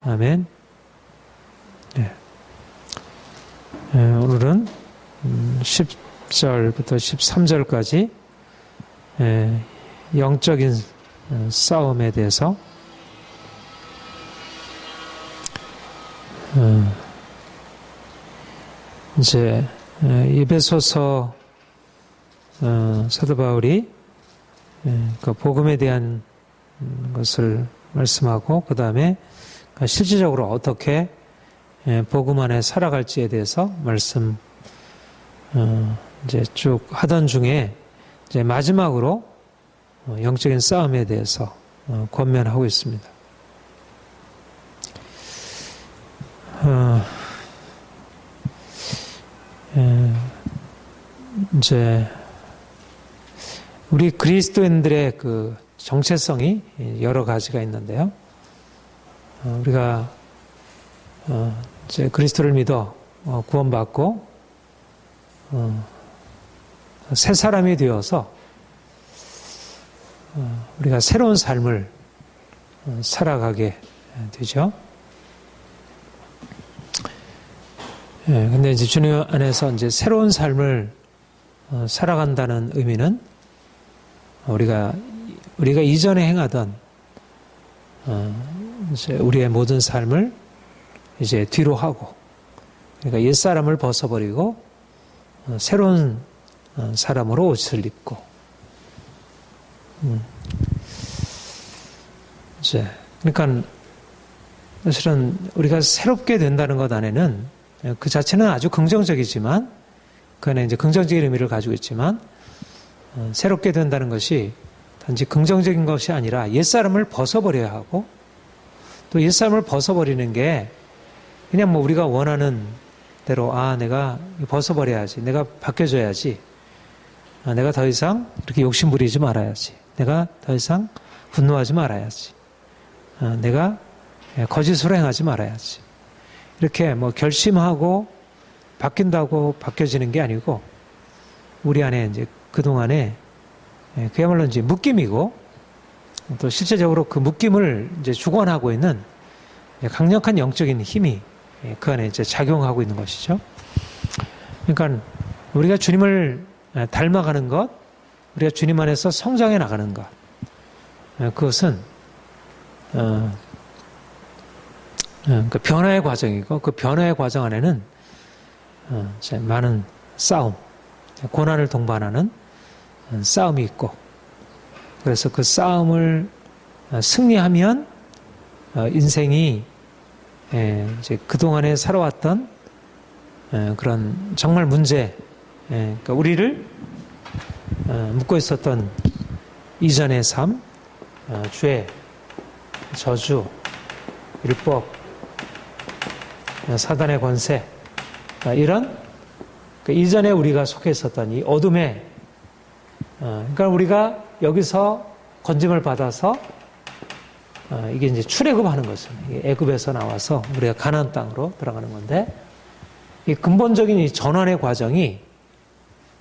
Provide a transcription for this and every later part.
아멘. 네. 오늘은 10절부터 13절까지 영적인 싸움에 대해서 이제 에베소서 사도 바울이 그 복음에 대한 것을 말씀하고 그 다음에 실질적으로 어떻게 복음 안에 살아갈지에 대해서 말씀 이제 쭉 하던 중에 이제 마지막으로 영적인 싸움에 대해서 권면하고 있습니다. 이제 우리 그리스도인들의 그 정체성이 여러 가지가 있는데요. 우리가 이제 그리스도를 믿어 구원받고 새 사람이 되어서 우리가 새로운 삶을 살아가게 되죠. 근데 이제 주님 안에서 이제 새로운 삶을 살아간다는 의미는 우리가 이전에 행하던 이제 우리의 모든 삶을 이제 뒤로 하고, 그러니까 옛사람을 벗어버리고 새로운 사람으로 옷을 입고, 이제 그러니까 사실은 우리가 새롭게 된다는 것 안에는 그 자체는 아주 긍정적이지만, 그 안에 이제 긍정적인 의미를 가지고 있지만, 새롭게 된다는 것이 단지 긍정적인 것이 아니라 옛사람을 벗어버려야 하고, 또 옛사람을 벗어버리는 게 그냥 뭐 우리가 원하는 대로 내가 벗어버려야지, 내가 바뀌어져야지, 내가 더 이상 이렇게 욕심부리지 말아야지, 내가 더 이상 분노하지 말아야지, 내가 거짓으로 행하지 말아야지, 이렇게 뭐 결심하고 바뀐다고 바뀌어지는 게 아니고, 우리 안에 이제 그동안에 그야말로 이제 묶임이고, 또 실제적으로 그 묶임을 이제 주관하고 있는 강력한 영적인 힘이 그 안에 이제 작용하고 있는 것이죠. 그러니까 우리가 주님을 닮아가는 것, 우리가 주님 안에서 성장해 나가는 것, 그것은 그 변화의 과정이고, 그 변화의 과정 안에는 많은 싸움, 고난을 동반하는 싸움이 있고, 그래서 그 싸움을 승리하면 인생이 이제 그동안에 살아왔던 그런 정말 문제, 그러니까 우리를 묶고 있었던 이전의 삶, 죄, 저주, 율법, 사단의 권세, 이런 그 이전에 우리가 속해 있었던 이 어둠의, 그러니까 우리가 여기서 건짐을 받아서 이게 이제 출애굽하는 거죠. 애굽에서 나와서 우리가 가나안 땅으로 들어가는 건데, 이 근본적인 이 전환의 과정이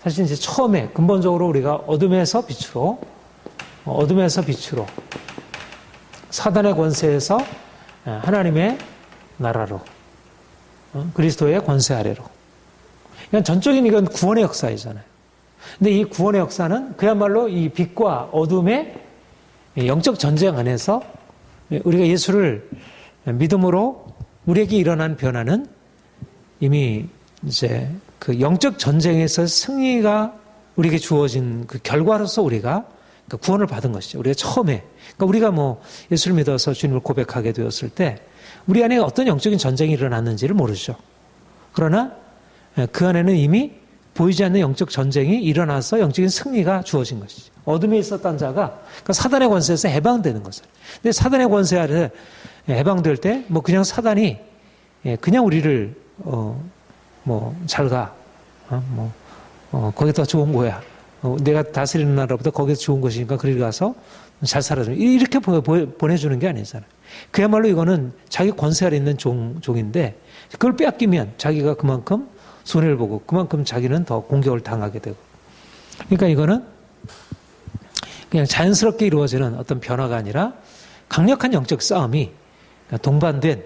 사실 이제 처음에 근본적으로 우리가 어둠에서 빛으로 사단의 권세에서 하나님의 나라로, 그리스도의 권세 아래로. 이건 전적인 이건 구원의 역사이잖아요. 근데 이 구원의 역사는 그야말로 이 빛과 어둠의 영적 전쟁 안에서 우리가 예수를 믿음으로 우리에게 일어난 변화는 이미 이제 그 영적 전쟁에서 승리가 우리에게 주어진 그 결과로서 우리가 구원을 받은 것이죠. 우리가 처음에, 그러니까 우리가 뭐 예수를 믿어서 주님을 고백하게 되었을 때 우리 안에 어떤 영적인 전쟁이 일어났는지를 모르죠. 그러나 그 안에는 이미 보이지 않는 영적 전쟁이 일어나서 영적인 승리가 주어진 것이죠. 어둠에 있었던 자가 그러니까 사단의 권세에서 해방되는 것을. 근데 사단의 권세 아래 해방될 때 뭐 그냥 사단이 그냥 우리를 뭐 잘 가, 거기다 좋은 거야. 내가 다스리는 나라보다 거기서 좋은 것이니까 그리 가서 잘 살아줘. 이렇게 보내주는 게 아니잖아요. 그야말로 이거는 자기 권세 아래 있는 종인데 그걸 빼앗기면 자기가 그만큼 손해를 보고 그만큼 자기는 더 공격을 당하게 되고. 그러니까 이거는 그냥 자연스럽게 이루어지는 어떤 변화가 아니라 강력한 영적 싸움이 동반된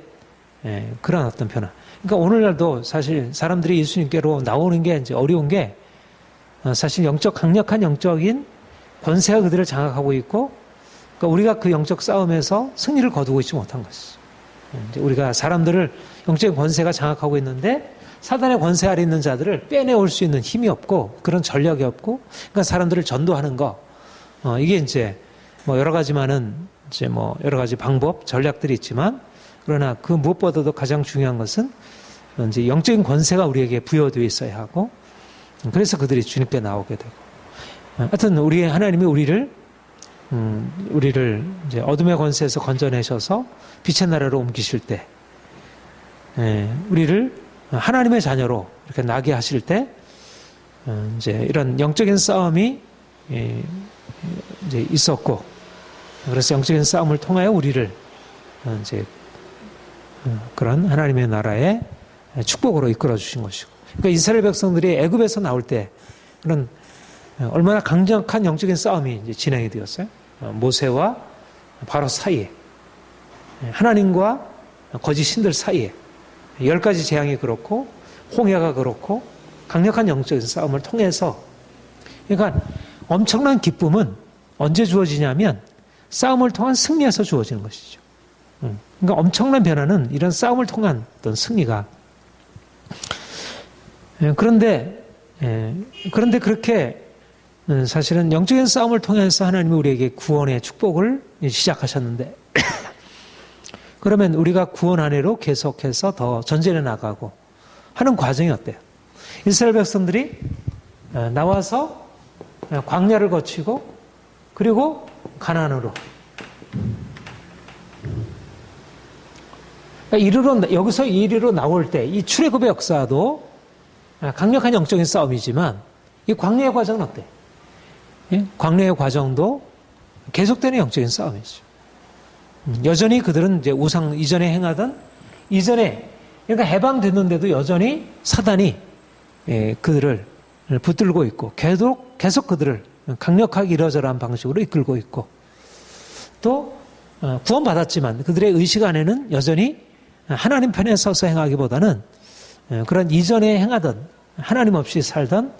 그런 어떤 변화. 그러니까 오늘날도 사실 사람들이 예수님께로 나오는 게 이제 어려운 게 사실 강력한 영적인 권세가 그들을 장악하고 있고, 그러니까 우리가 그 영적 싸움에서 승리를 거두고 있지 못한 것이죠. 이제 우리가 사람들을 영적인 권세가 장악하고 있는데 사단의 권세 아래 있는 자들을 빼내올 수 있는 힘이 없고 그런 전력이 없고, 그러니까 사람들을 전도하는 거, 이게 이제 뭐 여러 가지만은 이제 뭐 여러 가지 방법, 전략들이 있지만, 그러나 그 무엇보다도 가장 중요한 것은 이제 영적인 권세가 우리에게 부여되어 있어야 하고, 그래서 그들이 주님께 나오게 되고. 하여튼 하나님이 우리를 이제 어둠의 권세에서 건져내셔서 빛의 나라로 옮기실 때, 우리를 하나님의 자녀로 이렇게 나게 하실 때, 이제 이런 영적인 싸움이 이제 있었고, 그래서 영적인 싸움을 통하여 우리를 이제 그런 하나님의 나라의 축복으로 이끌어 주신 것이고, 그러니까 이스라엘 백성들이 애굽에서 나올 때 그런 얼마나 강력한 영적인 싸움이 이제 진행이 되었어요. 모세와 바로 사이에, 하나님과 거짓 신들 사이에 10가지 재앙이 그렇고 홍해가 그렇고 강력한 영적인 싸움을 통해서, 그러니까 엄청난 기쁨은 언제 주어지냐면 싸움을 통한 승리에서 주어지는 것이죠. 그러니까 엄청난 변화는 이런 싸움을 통한 어떤 승리가. 그런데 그렇게 사실은 영적인 싸움을 통해서 하나님이 우리에게 구원의 축복을 시작하셨는데 그러면 우리가 구원 안으로 계속해서 더 전진해 나가고 하는 과정이 어때요? 이스라엘 백성들이 나와서 광야를 거치고 그리고 가나안으로, 여기서 이리로 나올 때 이 출애굽의 역사도 강력한 영적인 싸움이지만 이 광야의 과정은 어때? 광야의 과정도 계속되는 영적인 싸움이죠. 여전히 그들은 이제 이전에 행하던 그러니까 해방됐는데도 여전히 사단이 그들을 붙들고 있고 계속 그들을 강력하게 이러저러한 방식으로 이끌고 있고, 또 구원받았지만 그들의 의식 안에는 여전히 하나님 편에 서서 행하기보다는 그런 이전에 행하던 하나님 없이 살던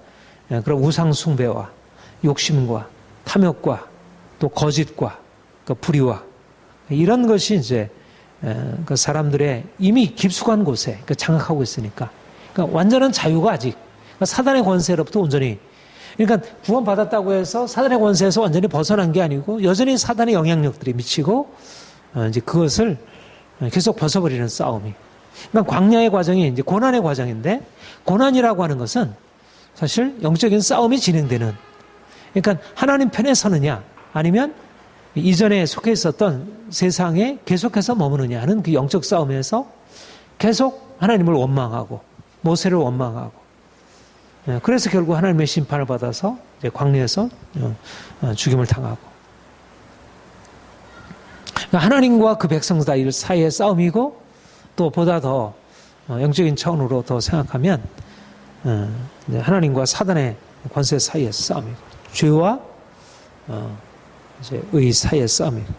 그런 우상 숭배와 욕심과 탐욕과 또 거짓과 그 불의와 이런 것이 이제 그 사람들의 이미 깊숙한 곳에 장악하고 있으니까, 그러니까 완전한 자유가 아직, 그러니까 사단의 권세로부터 온전히, 그러니까 구원받았다고 해서 사단의 권세에서 완전히 벗어난 게 아니고 여전히 사단의 영향력들이 미치고 이제 그것을 계속 벗어버리는 싸움이. 그러니까 광야의 과정이 이제 고난의 과정인데, 고난이라고 하는 것은 사실 영적인 싸움이 진행되는, 그러니까 하나님 편에 서느냐 아니면 이전에 속해 있었던 세상에 계속해서 머무느냐 하는 그 영적 싸움에서 계속 하나님을 원망하고 모세를 원망하고, 그래서 결국 하나님의 심판을 받아서 이제 광야에서 죽임을 당하고, 그러니까 하나님과 그 백성들 사이의 싸움이고, 또 보다 더 영적인 차원으로 더 생각하면 하나님과 사단의 권세 사이의 싸움이고, 죄와 이제 의 사이의 싸움이고,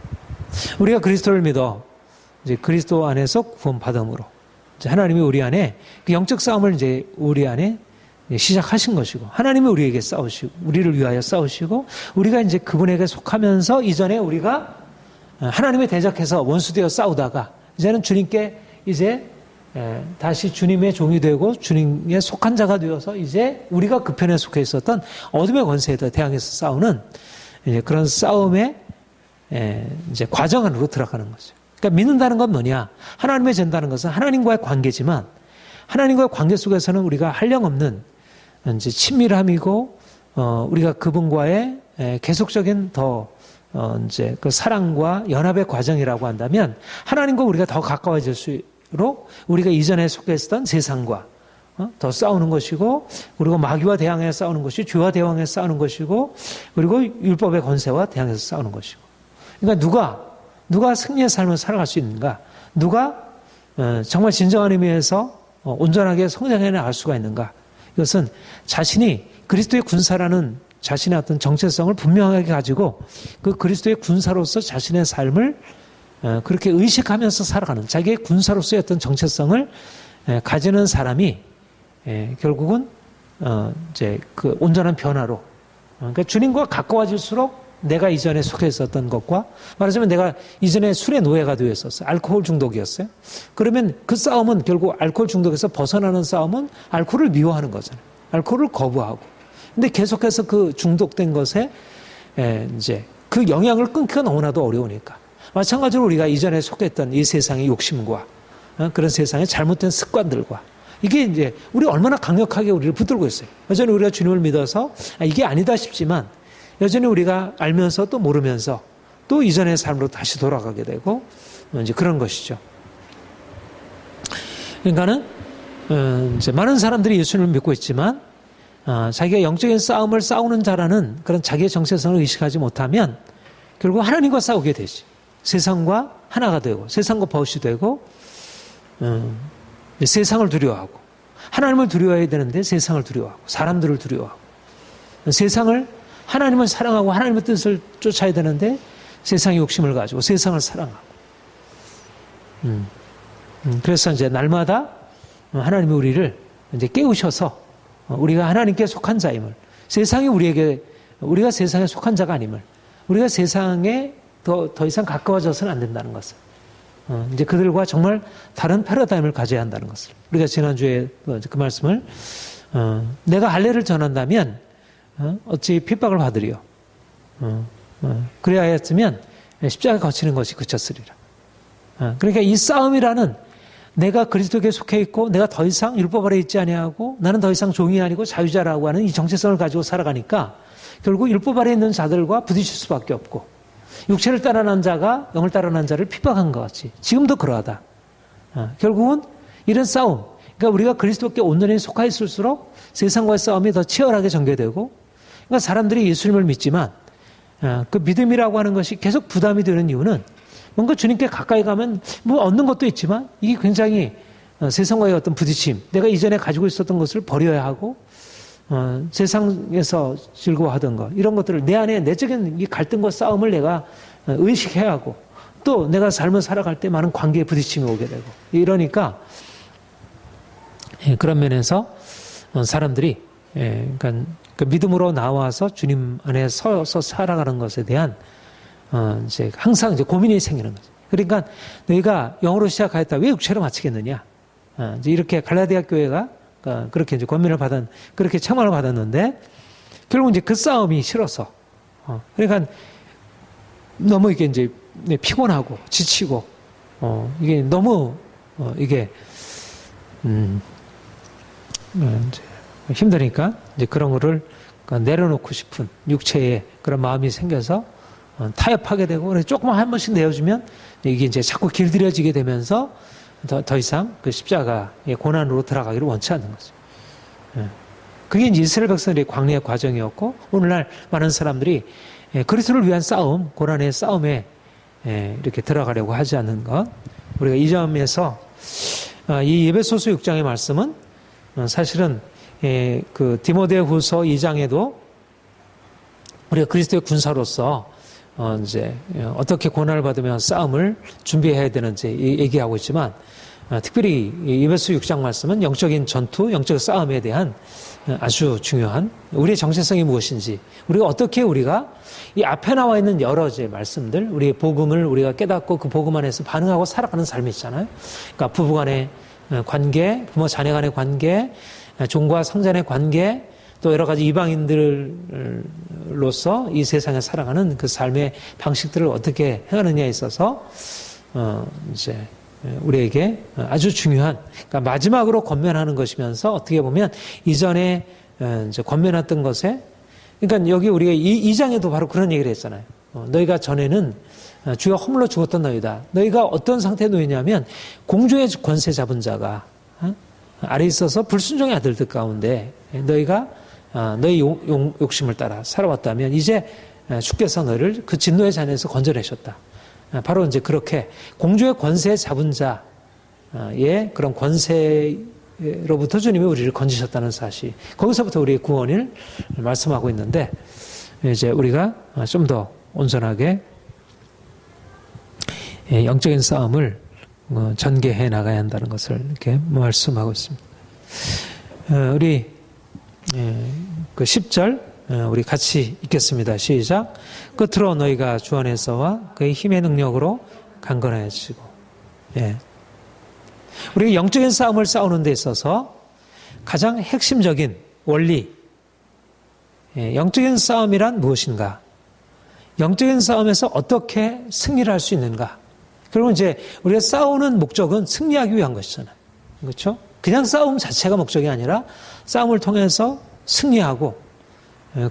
우리가 그리스도를 믿어 이제 그리스도 안에서 구원받음으로 이제 하나님이 우리 안에 그 영적 싸움을 이제 우리 안에 시작하신 것이고, 하나님이 우리에게 싸우시고 우리를 위하여 싸우시고, 우리가 이제 그분에게 속하면서 이전에 우리가 하나님에 대적해서 원수되어 싸우다가 이제는 주님께 이제 다시 주님의 종이 되고 주님에 속한 자가 되어서 이제 우리가 그 편에 속해 있었던 어둠의 권세에 대항해서 싸우는 이제 그런 싸움의 이제 과정 안으로 들어가는 거죠. 그러니까 믿는다는 건 뭐냐? 하나님을 전다는 것은 하나님과의 관계지만, 하나님과의 관계 속에서는 우리가 한량없는 이제 친밀함이고, 우리가 그분과의 계속적인 더 이제 그 사랑과 연합의 과정이라고 한다면, 하나님과 우리가 더 가까워질수록 우리가 이전에 속해 있었던 세상과 더 싸우는 것이고, 그리고 마귀와 대항해 싸우는 것이 죄와 대항해 싸우는 것이고, 그리고 율법의 권세와 대항해서 싸우는 것이고. 그러니까 누가 승리의 삶을 살아갈 수 있는가? 누가 정말 진정한 의미에서 온전하게 성장해 나갈 수가 있는가? 이것은 자신이 그리스도의 군사라는 자신의 어떤 정체성을 분명하게 가지고 그 그리스도의 군사로서 자신의 삶을 그렇게 의식하면서 살아가는 자기의 군사로서의 어떤 정체성을 가지는 사람이 결국은 이제 그 온전한 변화로 그러니까 주님과 가까워질수록 내가 이전에 속해 있었던 것과 말하자면 내가 이전에 술의 노예가 되어 있었어요. 알코올 중독이었어요. 그러면 그 싸움은 결국 알코올 중독에서 벗어나는 싸움은 알코올을 미워하는 거잖아요. 알코올을 거부하고. 근데 계속해서 그 중독된 것에 이제 그 영향을 끊기가 너무나도 어려우니까. 마찬가지로 우리가 이전에 속했던 이 세상의 욕심과 그런 세상의 잘못된 습관들과 이게 이제 우리 얼마나 강력하게 우리를 붙들고 있어요. 여전히 우리가 주님을 믿어서 이게 아니다 싶지만 여전히 우리가 알면서 또 모르면서 또 이전의 삶으로 다시 돌아가게 되고 이제 그런 것이죠. 그러니까는 이제 많은 사람들이 예수님을 믿고 있지만 자기가 영적인 싸움을 싸우는 자라는 그런 자기의 정체성을 의식하지 못하면 결국 하나님과 싸우게 되지. 세상과 하나가 되고 세상과 벗이 되고 세상을 두려워하고 하나님을 두려워해야 되는데 세상을 두려워하고 사람들을 두려워하고 세상을 하나님을 사랑하고 하나님의 뜻을 쫓아야 되는데 세상의 욕심을 가지고 세상을 사랑하고 그래서 이제 날마다 하나님이 우리를 이제 깨우셔서 우리가 하나님께 속한 자임을 세상이 우리가 세상에 속한 자가 아님을 우리가 세상에 더 이상 가까워져서는 안 된다는 것을 이제 그들과 정말 다른 패러다임을 가져야 한다는 것을 우리가 지난주에 그 말씀을 내가 할례를 전한다면 어찌 핍박을 받으리요 그래야 했으면 십자가 거치는 것이 그쳤으리라. 그러니까 이 싸움이라는 내가 그리스도께 속해 있고 내가 더 이상 율법 아래 있지 아니하고 나는 더 이상 종이 아니고 자유자라고 하는 이 정체성을 가지고 살아가니까 결국 율법 아래 있는 자들과 부딪힐 수밖에 없고 육체를 따라난 자가 영을 따라난 자를 핍박한 것 같이 지금도 그러하다. 결국은 이런 싸움 그러니까 우리가 그리스도께 온전히 속하 있을수록 세상과의 싸움이 더 치열하게 전개되고 그러니까 사람들이 예수님을 믿지만 그 믿음이라고 하는 것이 계속 부담이 되는 이유는 뭔가 주님께 가까이 가면 뭐 얻는 것도 있지만 이게 굉장히 세상과의 어떤 부딪힘 내가 이전에 가지고 있었던 것을 버려야 하고 세상에서 즐거워하던 것 이런 것들을 내 안에 내적인 이 갈등과 싸움을 내가 의식해야 하고 또 내가 삶을 살아갈 때 많은 관계에 부딪힘이 오게 되고 이러니까 그런 면에서 사람들이 그러니까 그 믿음으로 나와서 주님 안에 서서 살아가는 것에 대한 이제 항상 이제 고민이 생기는 거죠. 그러니까 너희가 영으로 시작하였다 왜 육체로 마치겠느냐? 이제 이렇게 갈라디아 교회가 그렇게 이제 권면을 그렇게 책망을 받았는데 결국 이제 그 싸움이 싫어서 그러니까 너무 이게 이제 피곤하고 지치고 이게 너무 이게 이제 힘드니까 이제 그런 거를 내려놓고 싶은 육체의 그런 마음이 생겨서 타협하게 되고 그래서 조금만 한 번씩 내어주면 이게 이제 자꾸 길들여지게 되면서 더 이상 그 십자가의 고난으로 들어가기를 원치 않는 거죠. 그게 이제 이스라엘 백성들의 광야의 과정이었고 오늘날 많은 사람들이 그리스도를 위한 싸움, 고난의 싸움에 이렇게 들어가려고 하지 않는 것. 우리가 이 점에서 이 에베소서 6장의 말씀은 사실은 그 디모데후서 2장에도 우리가 그리스도의 군사로서 이제 어떻게 고난을 받으며 싸움을 준비해야 되는지 얘기하고 있지만 특별히 에베소 6장 말씀은 영적인 전투, 영적 싸움에 대한 아주 중요한 우리의 정체성이 무엇인지 우리가 어떻게 우리가 이 앞에 나와 있는 여러 이제 말씀들 우리의 복음을 우리가 깨닫고 그 복음 안에서 반응하고 살아가는 삶이 있잖아요. 그러니까 부부 간의 관계, 부모 자녀 간의 관계, 종과 성전의 관계 또 여러 가지 이방인들로서 이 세상에 살아가는 그 삶의 방식들을 어떻게 행하느냐에 있어서 이제 우리에게 아주 중요한 그러니까 마지막으로 권면하는 것이면서 어떻게 보면 이전에 이제 권면했던 것에 그러니까 여기 우리가 이 장에도 바로 그런 얘기를 했잖아요. 너희가 전에는 주여 허물로 죽었던 너희다. 너희가 어떤 상태에 놓이냐면 공주의 권세 잡은 자가 아래 있어서 불순종의 아들들 가운데 너희가 너희 욕심을 따라 살아왔다면 이제 주께서 너희를 그 진노의 잔에서 건져내셨다. 바로 이제 그렇게 공주의 권세 잡은 자의 그런 권세로부터 주님이 우리를 건지셨다는 사실. 거기서부터 우리의 구원을 말씀하고 있는데 이제 우리가 좀 더 온전하게 영적인 싸움을 전개해 나가야 한다는 것을 이렇게 말씀하고 있습니다. 우리 그 10절 우리 같이 읽겠습니다. 시작. 끝으로 너희가 주 안에서와 그의 힘의 능력으로 강건해지고. 우리가 영적인 싸움을 싸우는 데 있어서 가장 핵심적인 원리, 영적인 싸움이란 무엇인가? 영적인 싸움에서 어떻게 승리를 할 수 있는가? 그리고 이제 우리가 싸우는 목적은 승리하기 위한 것이잖아요. 그렇죠? 그냥 싸움 자체가 목적이 아니라 싸움을 통해서 승리하고,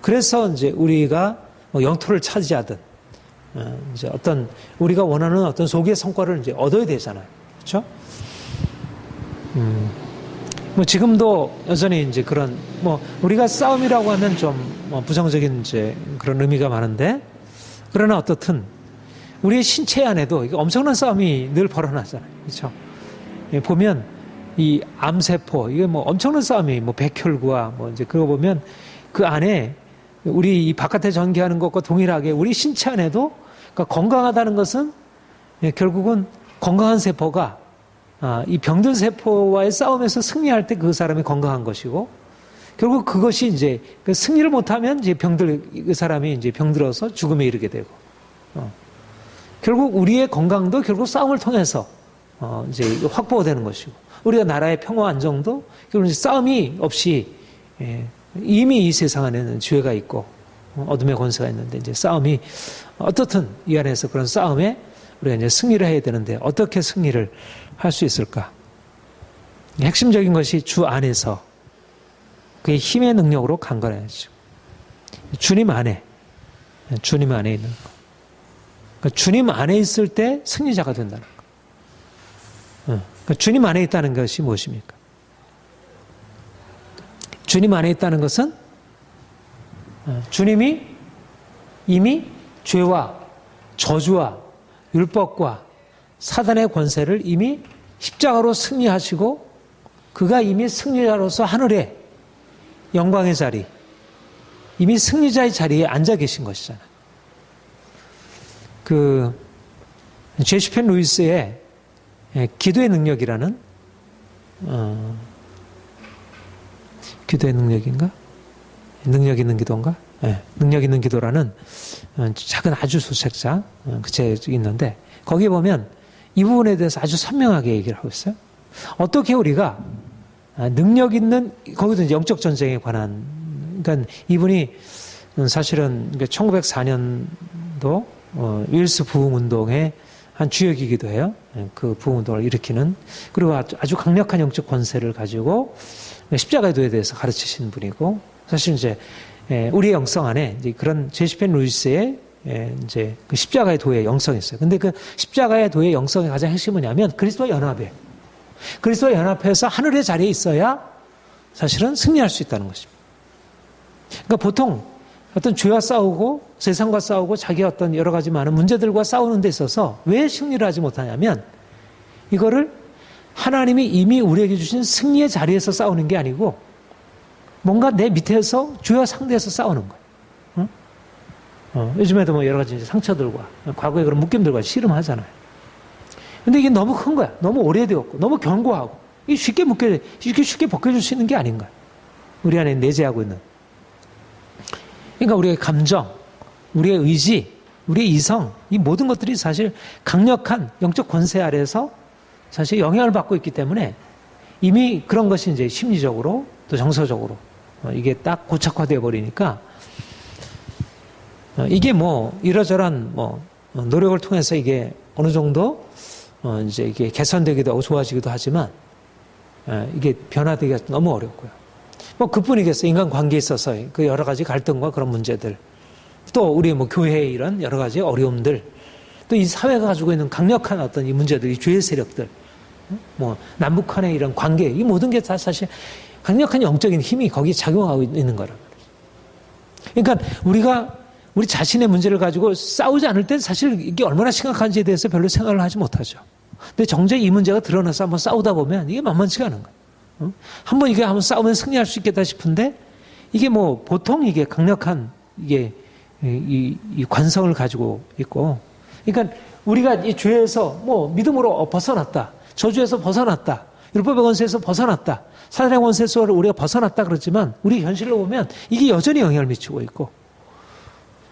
그래서 이제 우리가 영토를 차지하든, 이제 어떤 우리가 원하는 어떤 소기의 성과를 이제 얻어야 되잖아요. 그렇죠? 뭐 지금도 여전히 이제 그런 우리가 싸움이라고 하면 좀 부정적인 이제 그런 의미가 많은데, 그러나 어떻든 우리의 신체 안에도 이게 엄청난 싸움이 늘 벌어나잖아요. 그렇죠? 보면 이 암세포 이게 엄청난 싸움이 백혈구와 이제 그거 보면 그 안에 우리 이 바깥에 전개하는 것과 동일하게 우리 신체 안에도, 그러니까 건강하다는 것은 결국은 건강한 세포가 이 병든 세포와의 싸움에서 승리할 때 그 사람이 건강한 것이고, 결국 그것이 이제 승리를 못하면 이제 그 사람이 이제 병들어서 죽음에 이르게 되고, 결국 우리의 건강도 결국 싸움을 통해서 이제 확보되는 것이고, 우리가 나라의 평화 안정도 결국 이제 싸움이 없이, 이미 이 세상 안에는 죄가 있고 어둠의 권세가 있는데, 이제 싸움이 어떻든 이 안에서 그런 싸움에 우리가 이제 승리를 해야 되는데 어떻게 승리를 할 수 있을까? 핵심적인 것이 주 안에서 그의 힘의 능력으로 강건해야죠. 주님 안에 있는 것. 그러니까 주님 안에 있을 때 승리자가 된다는 것. 그러니까 주님 안에 있다는 것이 무엇입니까? 주님 안에 있다는 것은 주님이 이미 죄와 저주와 율법과 사단의 권세를 이미 십자가로 승리하시고, 그가 이미 승리자로서 하늘에 영광의 자리, 이미 승리자의 자리에 앉아 계신 것이잖아요. 그 제시펜 루이스의 기도의 능력이라는 기도의 능력인가? 능력 있는 기도인가? 능력 있는 기도라는 작은 아주 수책자 그 책이 있는데, 거기에 보면 이 부분에 대해서 아주 선명하게 얘기를 하고 있어요. 어떻게 우리가 능력 있는, 거기도 이제 영적 전쟁에 관한, 그러니까 이분이 사실은 1904년도 윌스 부흥운동의 한 주역이기도 해요. 그 부흥운동을 일으키는, 그리고 아주 강력한 영적 권세를 가지고 십자가의 도에 대해서 가르치신 분이고, 사실 이제 우리의 영성 안에 이제 그런 제시펜 루이스의 이제 그 십자가의 도의 영성이 있어요. 근데 그 십자가의 도의 영성의 가장 핵심은 뭐냐면 그리스도와 연합이에요. 그리스도와 연합해서 하늘의 자리에 있어야 사실은 승리할 수 있다는 것입니다. 그러니까 보통 어떤 죄와 싸우고 세상과 싸우고 자기 어떤 여러 가지 많은 문제들과 싸우는 데 있어서 왜 승리를 하지 못하냐면, 이거를 하나님이 이미 우리에게 주신 승리의 자리에서 싸우는 게 아니고 뭔가 내 밑에서 죄와 상대해서 싸우는 거예요. 요즘에도 여러 가지 상처들과 과거의 그런 묶임들과 씨름하잖아요. 근데 이게 너무 큰 거야. 너무 오래되었고 너무 견고하고 이게 쉽게 벗겨질 수 있는 게 아닌 거야. 우리 안에 내재하고 있는. 그러니까 우리의 감정, 우리의 의지, 우리의 이성, 이 모든 것들이 사실 강력한 영적 권세 아래에서 사실 영향을 받고 있기 때문에 이미 그런 것이 이제 심리적으로 또 정서적으로 이게 딱 고착화되어 버리니까, 이게 이러저러한 노력을 통해서 이게 어느 정도 이제 이게 개선되기도 하고 좋아지기도 하지만, 이게 변화되기가 너무 어렵고요. 그뿐이겠어요. 인간 관계에 있어서 그 여러 가지 갈등과 그런 문제들, 또 우리 교회의 이런 여러 가지 어려움들, 또 이 사회가 가지고 있는 강력한 어떤 이 문제들, 이 죄의 세력들, 남북 간의 이런 관계, 이 모든 게 다 사실 강력한 영적인 힘이 거기에 작용하고 있는 거란 말이에요. 그러니까 우리 자신의 문제를 가지고 싸우지 않을 때 사실 이게 얼마나 심각한지에 대해서 별로 생각을 하지 못하죠. 근데 정작 이 문제가 드러나서 한번 싸우다 보면 이게 만만치가 않은 거예요. 한번 이게 한번 싸우면 승리할 수 있겠다 싶은데, 이게 보통 이게 강력한 이게 이 관성을 가지고 있고, 그러니까 우리가 이 죄에서 믿음으로 벗어났다. 저주에서 벗어났다. 율법의 권세에서 벗어났다. 사단의 권세에서 우리가 벗어났다 그러지만 우리 현실로 보면 이게 여전히 영향을 미치고 있고,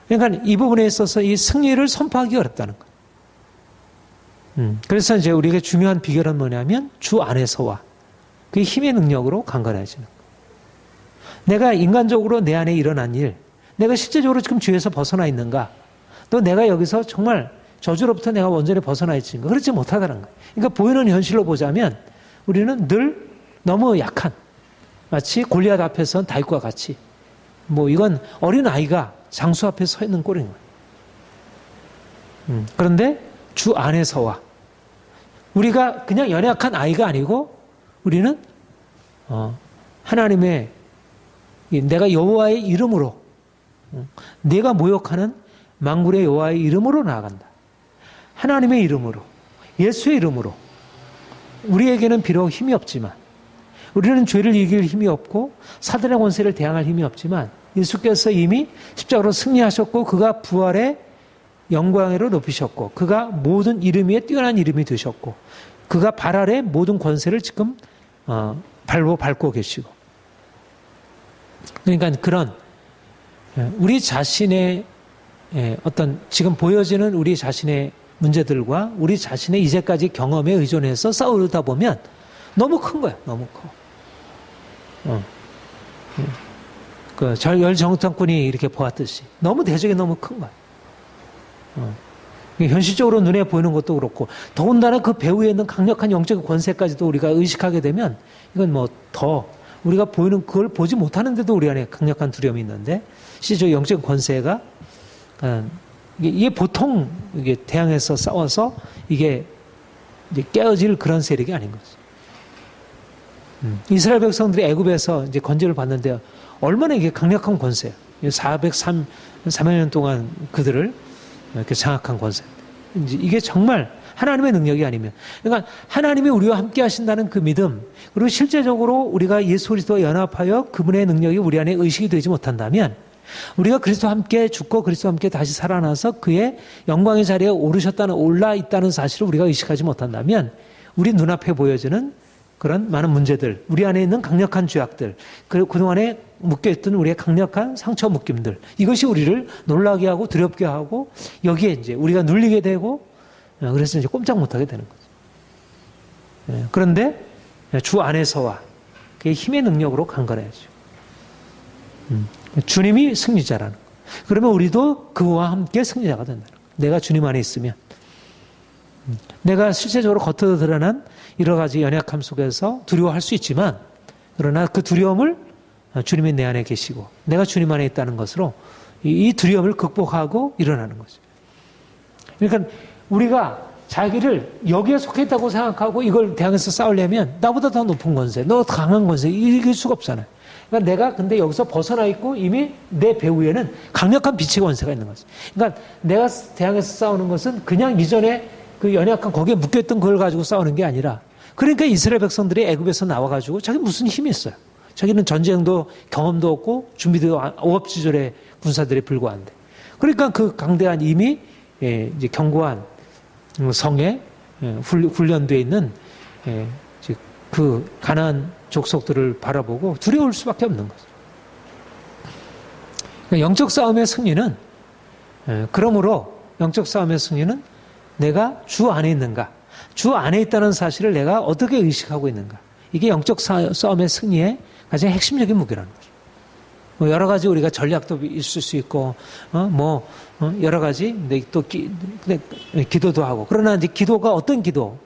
그러니까 이 부분에 있어서 이 승리를 선포하기 어렵다는 거예요. 그래서 이제 우리에게 중요한 비결은 뭐냐면 주 안에서와 그 힘의 능력으로 강건해지는 거예요. 내가 인간적으로 내 안에 일어난 일, 내가 실제적으로 지금 죄에서 벗어나 있는가? 또 내가 여기서 정말 저주로부터 내가 완전히 벗어나 있는가? 그렇지 못하다는 거예요. 그러니까 보이는 현실로 보자면 우리는 늘 너무 약한, 마치 골리앗 앞에서 다윗과 같이 이건 어린 아이가 장수 앞에 서 있는 꼴인 거예요. 그런데 주 안에서와 우리가 그냥 연약한 아이가 아니고 우리는 하나님의 내가 여호와의 이름으로 내가 모욕하는 만군의 여호와의 이름으로 나아간다. 하나님의 이름으로, 예수의 이름으로. 우리에게는 비록 힘이 없지만, 우리는 죄를 이길 힘이 없고 사단의 권세를 대항할 힘이 없지만 예수께서 이미 십자가로 승리하셨고 그가 부활의 영광으로 높이셨고 그가 모든 이름 위에 뛰어난 이름이 되셨고 그가 발 아래 모든 권세를 지금 밟고 계시고, 그러니까 그런 우리 자신의 어떤 지금 보여지는 우리 자신의 문제들과 우리 자신의 이제까지 경험에 의존해서 싸우다 보면 너무 큰 거야. 너무 커. 그 열정탐꾼이 이렇게 보았듯이 너무 대적이 너무 큰 거야. 현실적으로 눈에 보이는 것도 그렇고 더군다나 그 배후에 있는 강력한 영적 권세까지도 우리가 의식하게 되면 이건 더 우리가 보이는 그걸 보지 못하는데도 우리 안에 강력한 두려움이 있는데 실제 영적 권세가 이게 보통 이게 대항해서 싸워서 이게 이제 깨어질 그런 세력이 아닌 거죠. 이스라엘 백성들이 애굽에서 이제 건져를 받는데 얼마나 이게 강력한 권세예요. 403년 동안 그들을 이렇게 장악한 권세. 이게 정말 하나님의 능력이 아니면, 그러니까 하나님이 우리와 함께 하신다는 그 믿음, 그리고 실제적으로 우리가 예수 그리스도와 연합하여 그분의 능력이 우리 안에 의식이 되지 못한다면, 우리가 그리스도와 함께 죽고 그리스도와 함께 다시 살아나서 그의 영광의 자리에 올라 있다는 사실을 우리가 의식하지 못한다면 우리 눈앞에 보여지는 그런 많은 문제들, 우리 안에 있는 강력한 죄악들, 그리고 그동안에 묶여있던 우리의 강력한 상처 묶임들, 이것이 우리를 놀라게 하고 두렵게 하고 여기에 이제 우리가 눌리게 되고 그래서 이제 꼼짝 못하게 되는 거죠. 그런데 주 안에서와 그의 힘의 능력으로 강건해야죠. 주님이 승리자라는 거. 그러면 우리도 그와 함께 승리자가 된다는 거. 내가 주님 안에 있으면 내가 실제적으로 겉으로 드러난 여러 가지 연약함 속에서 두려워할 수 있지만 그러나 그 두려움을 주님이 내 안에 계시고 내가 주님 안에 있다는 것으로 이 두려움을 극복하고 일어나는 거죠. 그러니까 우리가 자기를 여기에 속해 있다고 생각하고 이걸 대항해서 싸우려면 나보다 더 높은 권세, 너 강한 권세 이길 수가 없잖아요. 그러니까 내가 근데 여기서 벗어나 있고 이미 내 배후에는 강력한 빛의 권세가 있는 거죠. 그러니까 내가 대항해서 싸우는 것은 그냥 이전에 그 연약한 거기에 묶여있던 걸 가지고 싸우는 게 아니라, 그러니까 이스라엘 백성들이 애굽에서 나와가지고 자기 무슨 힘이 있어요. 자기는 전쟁도 경험도 없고 준비도 오합지졸의 군사들에 불과한데, 그러니까 그 강대한 이미 이제 견고한 성에 훈련되어 있는 그 가나안 족속들을 바라보고 두려울 수밖에 없는 거죠. 그러니까 영적 싸움의 승리는, 그러므로 영적 싸움의 승리는 내가 주 안에 있는가, 주 안에 있다는 사실을 내가 어떻게 의식하고 있는가, 이게 영적 싸움의 승리의 가장 핵심적인 무게라는 거죠. 여러 가지 우리가 전략도 있을 수 있고, 여러 가지, 또 기도도 하고, 그러나 이제 기도가 어떤 기도?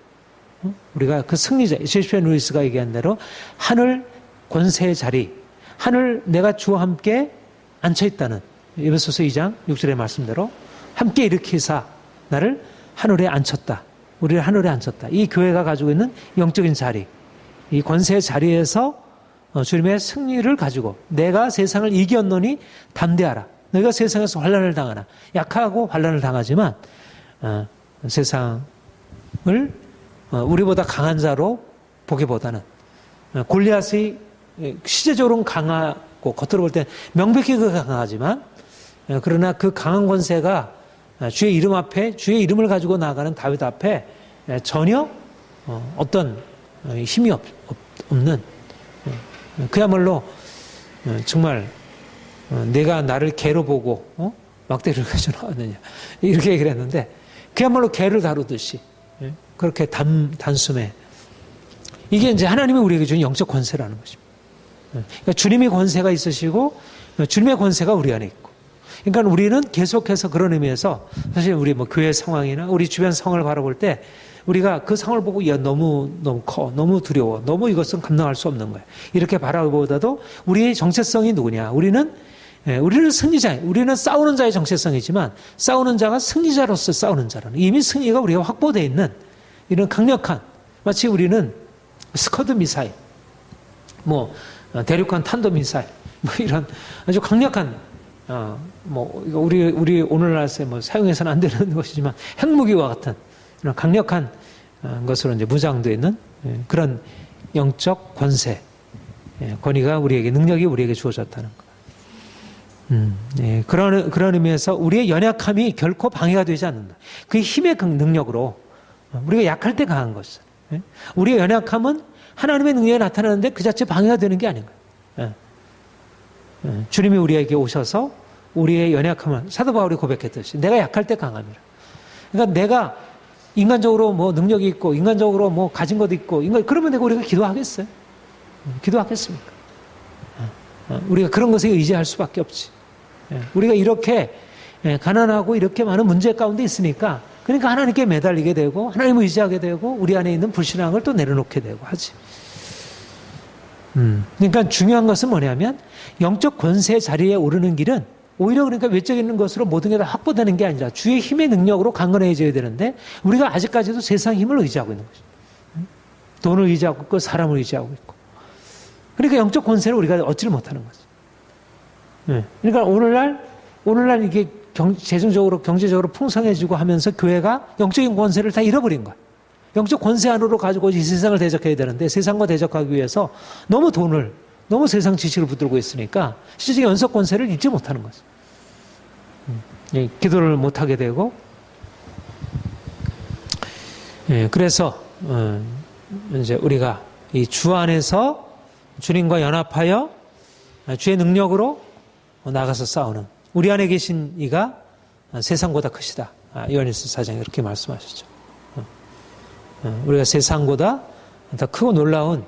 우리가 그 승리자, 제시펜 루이스가 얘기한 대로 하늘 권세의 자리, 하늘 내가 주와 함께 앉혀있다는 에베소서 2장 6절의 말씀대로 함께 일으키사 나를 하늘에 앉혔다. 우리를 하늘에 앉혔다. 이 교회가 가지고 있는 영적인 자리, 이 권세의 자리에서 주님의 승리를 가지고 내가 세상을 이겼노니 담대하라. 너희가 세상에서 환난을 당하나. 약하고 환난을 당하지만 세상을 우리보다 강한 자로 보기보다는 골리앗이 시제적으로는 강하고 겉으로 볼 때 명백히 강하지만 그러나 그 강한 권세가 주의 이름 앞에, 주의 이름을 가지고 나아가는 다윗 앞에 전혀 어떤 힘이 없는, 그야말로 정말 내가 나를 개로 보고 막대기를 가지고 나왔느냐 이렇게 얘기를 했는데, 그야말로 개를 다루듯이 그렇게 단숨에, 이게 이제 하나님이 우리에게 준 영적 권세라는 것입니다. 그러니까 주님의 권세가 있으시고 주님의 권세가 우리 안에 있고, 그러니까 우리는 계속해서 그런 의미에서 사실 우리 뭐 교회 상황이나 우리 주변 상황을 바라볼 때 우리가 그 상황을 보고 야 너무 커, 너무 두려워, 너무 이것은 감당할 수 없는 거야 이렇게 바라보다도 우리의 정체성이 누구냐? 우리는 승리자, 우리는 싸우는 자의 정체성이지만 싸우는 자가 승리자로서 싸우는 자라는, 이미 승리가 우리가 확보되어 있는 이런 강력한, 마치 우리는 스커드 미사일, 뭐 대륙간 탄도 미사일, 뭐 이런 아주 강력한 우리 오늘날에 뭐 사용해서는 안 되는 것이지만 핵무기와 같은 이런 강력한 것으로 이제 무장되어 있는 그런 영적 권세, 권위가 우리에게, 능력이 우리에게 주어졌다는 것. 그런 의미에서 우리의 연약함이 결코 방해가 되지 않는다. 그 힘의 능력으로 우리가 약할 때 강한 것은, 우리의 연약함은 하나님의 능력이 나타나는데 그 자체 방해가 되는 게 아닌 거예요. 주님이 우리에게 오셔서 우리의 연약함을, 사도 바울이 고백했듯이 내가 약할 때 강함이라. 그러니까 내가 인간적으로 뭐 능력이 있고 인간적으로 뭐 가진 것도 있고 그러면 내가 우리가 기도하겠어요? 기도하겠습니까? 우리가 그런 것에 의지할 수밖에 없지. 우리가 이렇게 가난하고 이렇게 많은 문제 가운데 있으니까, 그러니까 하나님께 매달리게 되고 하나님을 의지하게 되고 우리 안에 있는 불신앙을 또 내려놓게 되고 하지. 그러니까 중요한 것은 뭐냐면 영적 권세 자리에 오르는 길은 오히려 그러니까 외적인 것으로 모든 게 다 확보되는 게 아니라 주의 힘의 능력으로 강건해져야 되는데, 우리가 아직까지도 세상 힘을 의지하고 있는 거죠. 돈을 의지하고 있고 사람을 의지하고 있고, 그러니까 영적 권세를 우리가 얻지를 못하는 거죠. 그러니까 오늘날 이게 재정적으로 경제적으로 풍성해지고 하면서 교회가 영적인 권세를 다 잃어버린 거야. 영적 권세 안으로 가지고 이 세상을 대적해야 되는데, 세상과 대적하기 위해서 너무 세상 지식을 붙들고 있으니까 실제 연속 권세를 잊지 못하는 거죠. 기도를 못하게 되고, 그래서 이제 우리가 이 주 안에서 주님과 연합하여 주의 능력으로 나가서 싸우는, 우리 안에 계신 이가 세상보다 크시다. 요한일서 4장에 이렇게 말씀하셨죠. 우리가 세상보다 더 크고 놀라운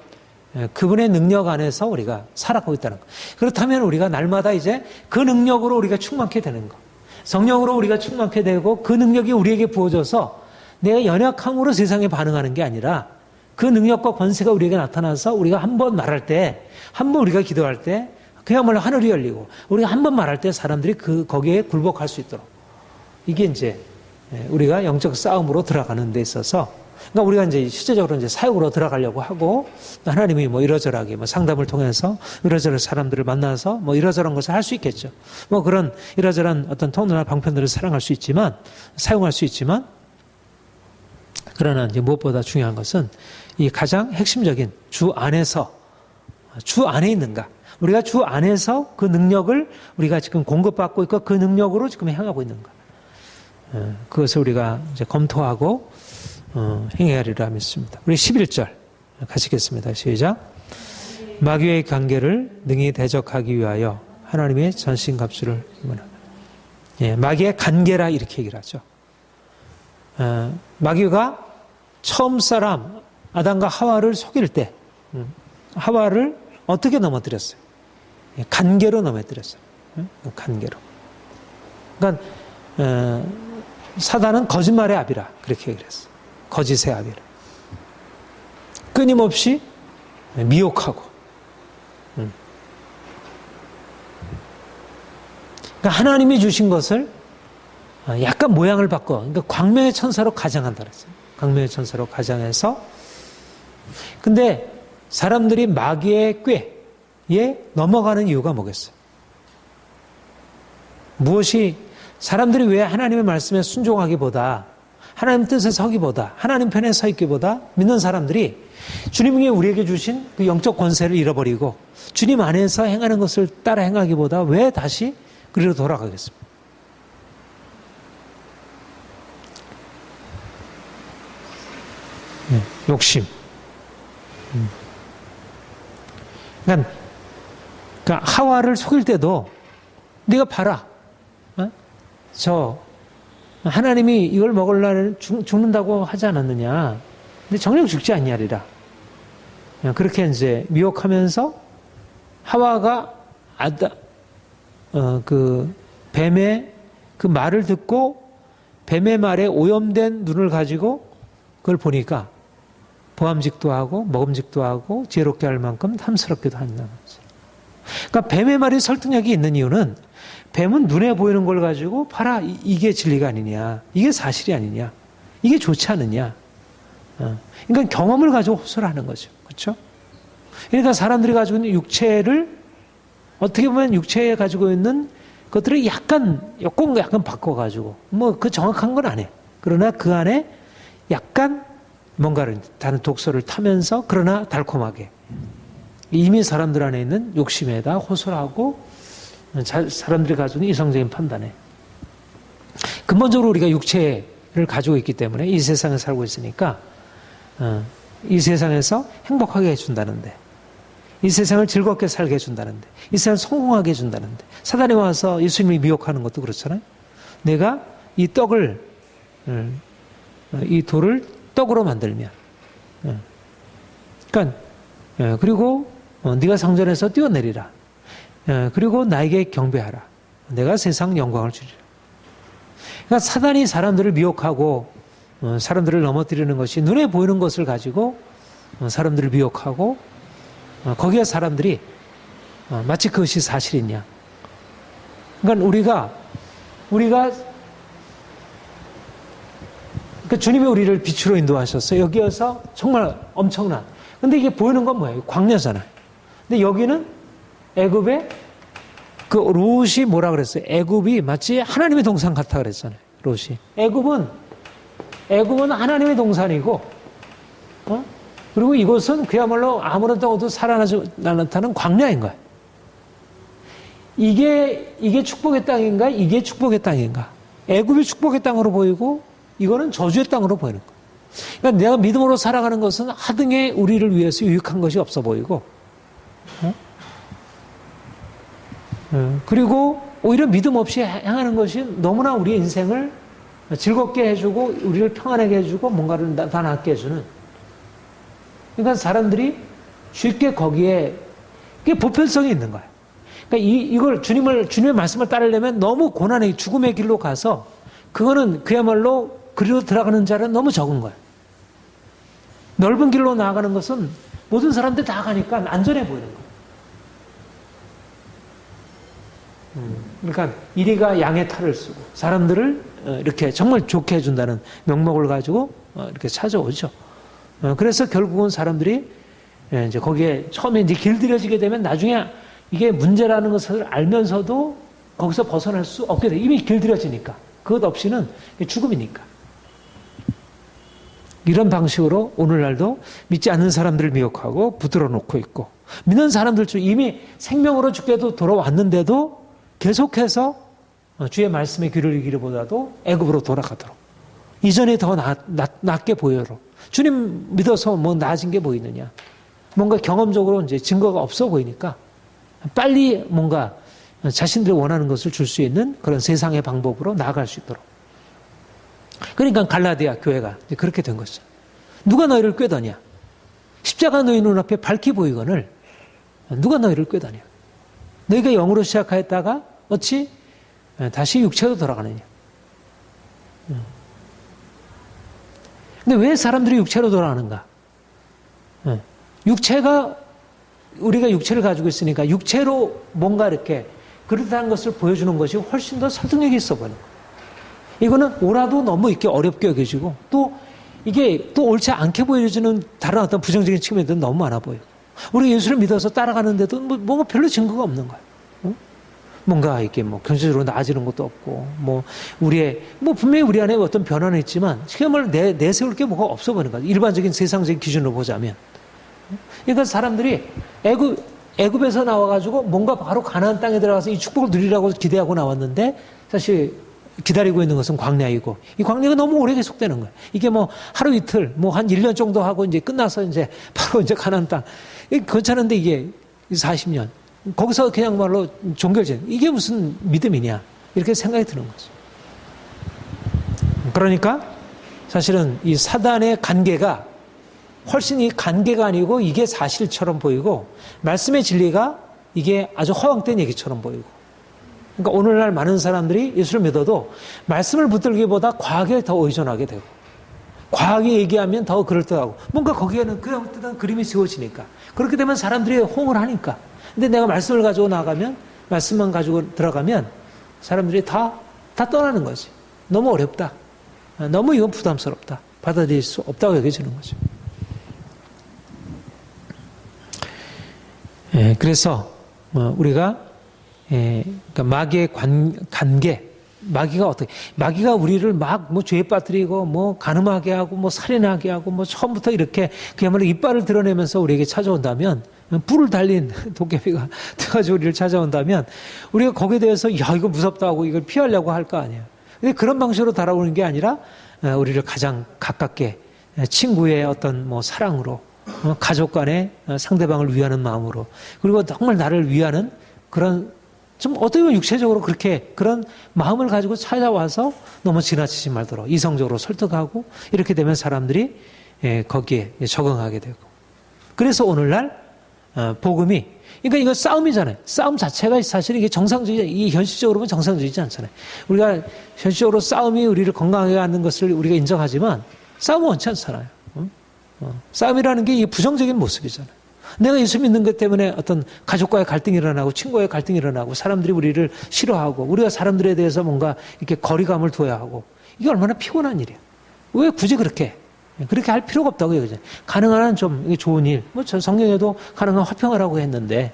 그분의 능력 안에서 우리가 살아가고 있다는 것. 그렇다면 우리가 날마다 이제 그 능력으로 우리가 충만케 되는 것, 성령으로 우리가 충만케 되고 그 능력이 우리에게 부어져서 내가 연약함으로 세상에 반응하는 게 아니라 그 능력과 권세가 우리에게 나타나서 우리가 한 번 말할 때, 한 번 우리가 기도할 때 그야말로 하늘이 열리고, 우리가 한 번 말할 때 사람들이 거기에 굴복할 수 있도록, 이게 이제 우리가 영적 싸움으로 들어가는 데 있어서, 그러니까 우리가 이제 실제적으로 이제 사역으로 들어가려고 하고, 하나님이 뭐 이러저러하게 뭐 상담을 통해서 이러저러 사람들을 만나서 뭐 이러저런 것을 할 수 있겠죠. 뭐 그런 이러저런 어떤 통로나 방편들을 사용할 수 있지만, 그러나 이제 무엇보다 중요한 것은 이 가장 핵심적인 주 안에 있는가. 우리가 주 안에서 그 능력을 우리가 지금 공급받고 있고 그 능력으로 지금 향하고 있는가. 그것을 우리가 이제 검토하고 행해야 하리라 믿습니다. 우리 11절 가시겠습니다. 시작. 마귀의 관계를 능히 대적하기 위하여 하나님의 전신갑주를 마귀의 관계라 이렇게 얘기를 하죠. 마귀가 처음 사람 아담과 하와를 속일 때 하와를 어떻게 넘어뜨렸어요? 관계로 넘어뜨렸어요. 관계로. 그러니까 사단은 거짓말의 아비라 그렇게 얘기를 했어요. 거짓의 아비라. 끊임없이 미혹하고. 그러니까 하나님이 주신 것을 약간 모양을 바꿔. 그러니까 광명의 천사로 가장한다 그랬어요. 광명의 천사로 가장해서. 근데 사람들이 마귀의 꾀에 넘어가는 이유가 뭐겠어요? 무엇이, 사람들이 왜 하나님의 말씀에 순종하기보다, 하나님 뜻에 서기보다, 하나님 편에 서 있기보다, 믿는 사람들이 주님이 우리에게 주신 그 영적 권세를 잃어버리고 주님 안에서 행하는 것을 따라 행하기보다 왜 다시 그리로 돌아가겠습니까? 욕심. 그러니까 하와를 속일 때도 네가 봐라. 저 하나님이 이걸 먹으려면 죽는다고 하지 않았느냐. 근데 정녕 죽지 않냐리라. 그렇게 이제 미혹하면서 하와가 그 뱀의 그 말을 듣고 뱀의 말에 오염된 눈을 가지고 그걸 보니까 보암직도 하고 먹음직도 하고 지혜롭게 할 만큼 탐스럽기도 한다는 거죠. 그러니까 뱀의 말이 설득력이 있는 이유는 뱀은 눈에 보이는 걸 가지고 봐라, 이게 진리가 아니냐, 이게 사실이 아니냐, 이게 좋지 않느냐. 그러니까 경험을 가지고 호소를 하는 거죠. 그렇죠? 그러니까 사람들이 가지고 있는 육체를 어떻게 보면 육체에 가지고 있는 것들을 약간 바꿔가지고 뭐 그 정확한 건 안 해. 그러나 그 안에 약간 뭔가를 다른 독소를 타면서 그러나 달콤하게 이미 사람들 안에 있는 욕심에다 호소를 하고 사람들이 가지고 있는 이성적인 판단에 근본적으로 우리가 육체를 가지고 있기 때문에 이 세상에 살고 있으니까 이 세상에서 행복하게 해준다는데 이 세상을 즐겁게 살게 해준다는데 이 세상을 성공하게 해준다는데 사단이 와서 예수님을 미혹하는 것도 그렇잖아요. 내가 이 떡을 이 돌을 떡으로 만들면 그러니까 그리고 네가 성전에서 뛰어내리라. 그리고 나에게 경배하라. 내가 세상 영광을 주리라. 그러니까 사단이 사람들을 미혹하고 사람들을 넘어뜨리는 것이 눈에 보이는 것을 가지고 사람들을 미혹하고 거기에 사람들이 마치 그것이 사실이냐. 그러니까 우리가 그러니까 주님이 우리를 빛으로 인도하셨어요. 여기에서 정말 엄청난. 근데 이게 보이는 건 뭐예요? 광야잖아요. 근데 여기는 애굽의 그 롯이 뭐라 그랬어요? 애굽이 마치 하나님의 동산 같아 그랬잖아요. 롯이. 애굽은 하나님의 동산이고, 그리고 이곳은 그야말로 아무런 땅도 살아나지 않는 광야인 거예요. 이게 축복의 땅인가? 이게 축복의 땅인가? 애굽이 축복의 땅으로 보이고, 이거는 저주의 땅으로 보이는 거예요. 그러니까 내가 믿음으로 살아가는 것은 하등에 우리를 위해서 유익한 것이 없어 보이고, 그리고 오히려 믿음 없이 행하는 것이 너무나 우리의 인생을 즐겁게 해주고 우리를 평안하게 해주고 뭔가를 다 낫게 해주는. 그러니까 사람들이 쉽게 거기에 그게 보편성이 있는 거예요. 그러니까 이걸 주님의 말씀을 따르려면 너무 고난의 죽음의 길로 가서 그거는 그야말로 그리로 들어가는 자는 너무 적은 거예요. 넓은 길로 나아가는 것은 모든 사람들 다 가니까 안전해 보이는 거예요. 그러니까 이리가 양의 탈을 쓰고 사람들을 이렇게 정말 좋게 해준다는 명목을 가지고 이렇게 찾아오죠. 그래서 결국은 사람들이 이제 거기에 처음에 이제 길들여지게 되면 나중에 이게 문제라는 것을 알면서도 거기서 벗어날 수 없게 돼. 이미 길들여지니까. 그것 없이는 죽음이니까. 이런 방식으로 오늘날도 믿지 않는 사람들을 미혹하고 붙들어 놓고 있고 믿는 사람들 중 이미 생명으로 죽게도 돌아왔는데도 계속해서 주의 말씀에 귀를 기울이기보다도 애굽으로 돌아가도록 이전에 더 낫게 보여로 주님 믿어서 뭐 나아진 게 뭐 있느냐 뭔가 경험적으로 이제 증거가 없어 보이니까 빨리 뭔가 자신들이 원하는 것을 줄 수 있는 그런 세상의 방법으로 나아갈 수 있도록 그러니까 갈라디아 교회가 이제 그렇게 된 것이죠. 누가 너희를 꾀더냐? 십자가 너희 눈앞에 밝히 보이거늘 누가 너희를 꾀더냐? 너희가 영으로 시작하였다가 어찌 다시 육체로 돌아가느냐? 근데 왜 사람들이 육체로 돌아가는가? 육체가 우리가 육체를 가지고 있으니까 육체로 뭔가 이렇게 그렇다는 것을 보여주는 것이 훨씬 더 설득력이 있어 보이는 거예요. 이거는 오라도 너무 이렇게 어렵게 여겨지고 또 이게 또 옳지 않게 보여주는 다른 어떤 부정적인 측면들은 너무 많아 보여요. 우리 예수를 믿어서 따라가는데도 뭔가 별로 증거가 없는 거예요. 뭔가 이렇게 뭐 경제적으로 나아지는 것도 없고 뭐 우리의 뭐 분명히 우리 안에 어떤 변화는 있지만 그야말로 내세울 게 뭐가 없어 보이는 거예요. 일반적인 세상적인 기준으로 보자면. 그러니까 사람들이 애굽에서 나와가지고 뭔가 바로 가나안 땅에 들어가서 이 축복을 누리라고 기대하고 나왔는데 사실 기다리고 있는 것은 광야이고, 이 광야가 너무 오래 계속되는 거예요. 이게 뭐 하루 이틀, 뭐 한 1년 정도 하고 이제 끝나서 이제 바로 이제 가나안 땅. 괜찮은데 이게 40년. 거기서 그냥 말로 종결제. 이게 무슨 믿음이냐. 이렇게 생각이 드는 거죠. 그러니까 사실은 이 사단의 관계가 훨씬 이 관계가 아니고 이게 사실처럼 보이고, 말씀의 진리가 이게 아주 허황된 얘기처럼 보이고. 그러니까 오늘날 많은 사람들이 예수를 믿어도 말씀을 붙들기보다 과학에 더 의존하게 되고, 과학이 얘기하면 더 그럴듯하고, 뭔가 거기에는 그럴듯한 그림이 세워지니까, 그렇게 되면 사람들이 호응을 하니까. 근데 내가 말씀을 가지고 나가면, 말씀만 가지고 들어가면 사람들이 다 떠나는 거지. 너무 어렵다. 너무 이건 부담스럽다. 받아들일 수 없다고 여겨지는 거죠. 그래서 우리가 그러니까 마귀의 관계, 마귀가 어떻게, 마귀가 우리를 막 뭐 죄에 빠뜨리고 뭐 간음하게 하고 뭐 살인하게 하고 뭐 처음부터 이렇게 그야말로 이빨을 드러내면서 우리에게 찾아온다면, 불을 달린 도깨비가 돼가지고 우리를 찾아온다면, 우리가 거기에 대해서 야 이거 무섭다 하고 이걸 피하려고 할 거 아니에요. 근데 그런 방식으로 달아오는 게 아니라 우리를 가장 가깝게 친구의 어떤 뭐 사랑으로, 가족 간에 상대방을 위하는 마음으로, 그리고 정말 나를 위하는 그런, 좀 어떻게 보면 육체적으로 그렇게 그런 마음을 가지고 찾아와서 너무 지나치지 말도록 이성적으로 설득하고, 이렇게 되면 사람들이 거기에 적응하게 되고. 그래서 오늘날 복음이, 그러니까 이거 싸움이잖아요. 싸움 자체가 사실 이게 정상적이지, 이게 현실적으로 보면 정상적이지 않잖아요. 우리가 현실적으로 싸움이 우리를 건강하게 하는 것을 우리가 인정하지만 싸움은 원치 않잖아요. 싸움이라는 게 이게 부정적인 모습이잖아요. 내가 예수 믿는 것 때문에 어떤 가족과의 갈등이 일어나고 친구와의 갈등이 일어나고 사람들이 우리를 싫어하고 우리가 사람들에 대해서 뭔가 이렇게 거리감을 둬야 하고, 이게 얼마나 피곤한 일이에요. 왜 굳이 그렇게 할 필요가 없다고 여기죠. 가능한 한 좀 좋은 일, 뭐 저 성경에도 가능한 화평하라고 했는데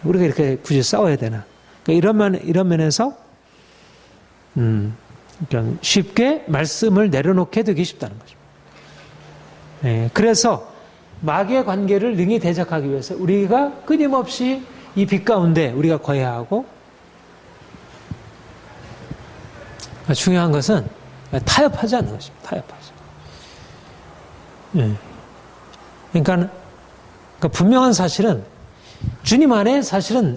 우리가 이렇게 굳이 싸워야 되나? 그러니까 이런 면에서 그러니까 쉽게 말씀을 내려놓게 되기 쉽다는 거죠. 그래서 마귀의 관계를 능히 대적하기 위해서 우리가 끊임없이 이 빛 가운데 우리가 거해야 하고, 중요한 것은 타협하지 않는 것입니다. 타협하지. 그러니까 분명한 사실은 주님 안에, 사실은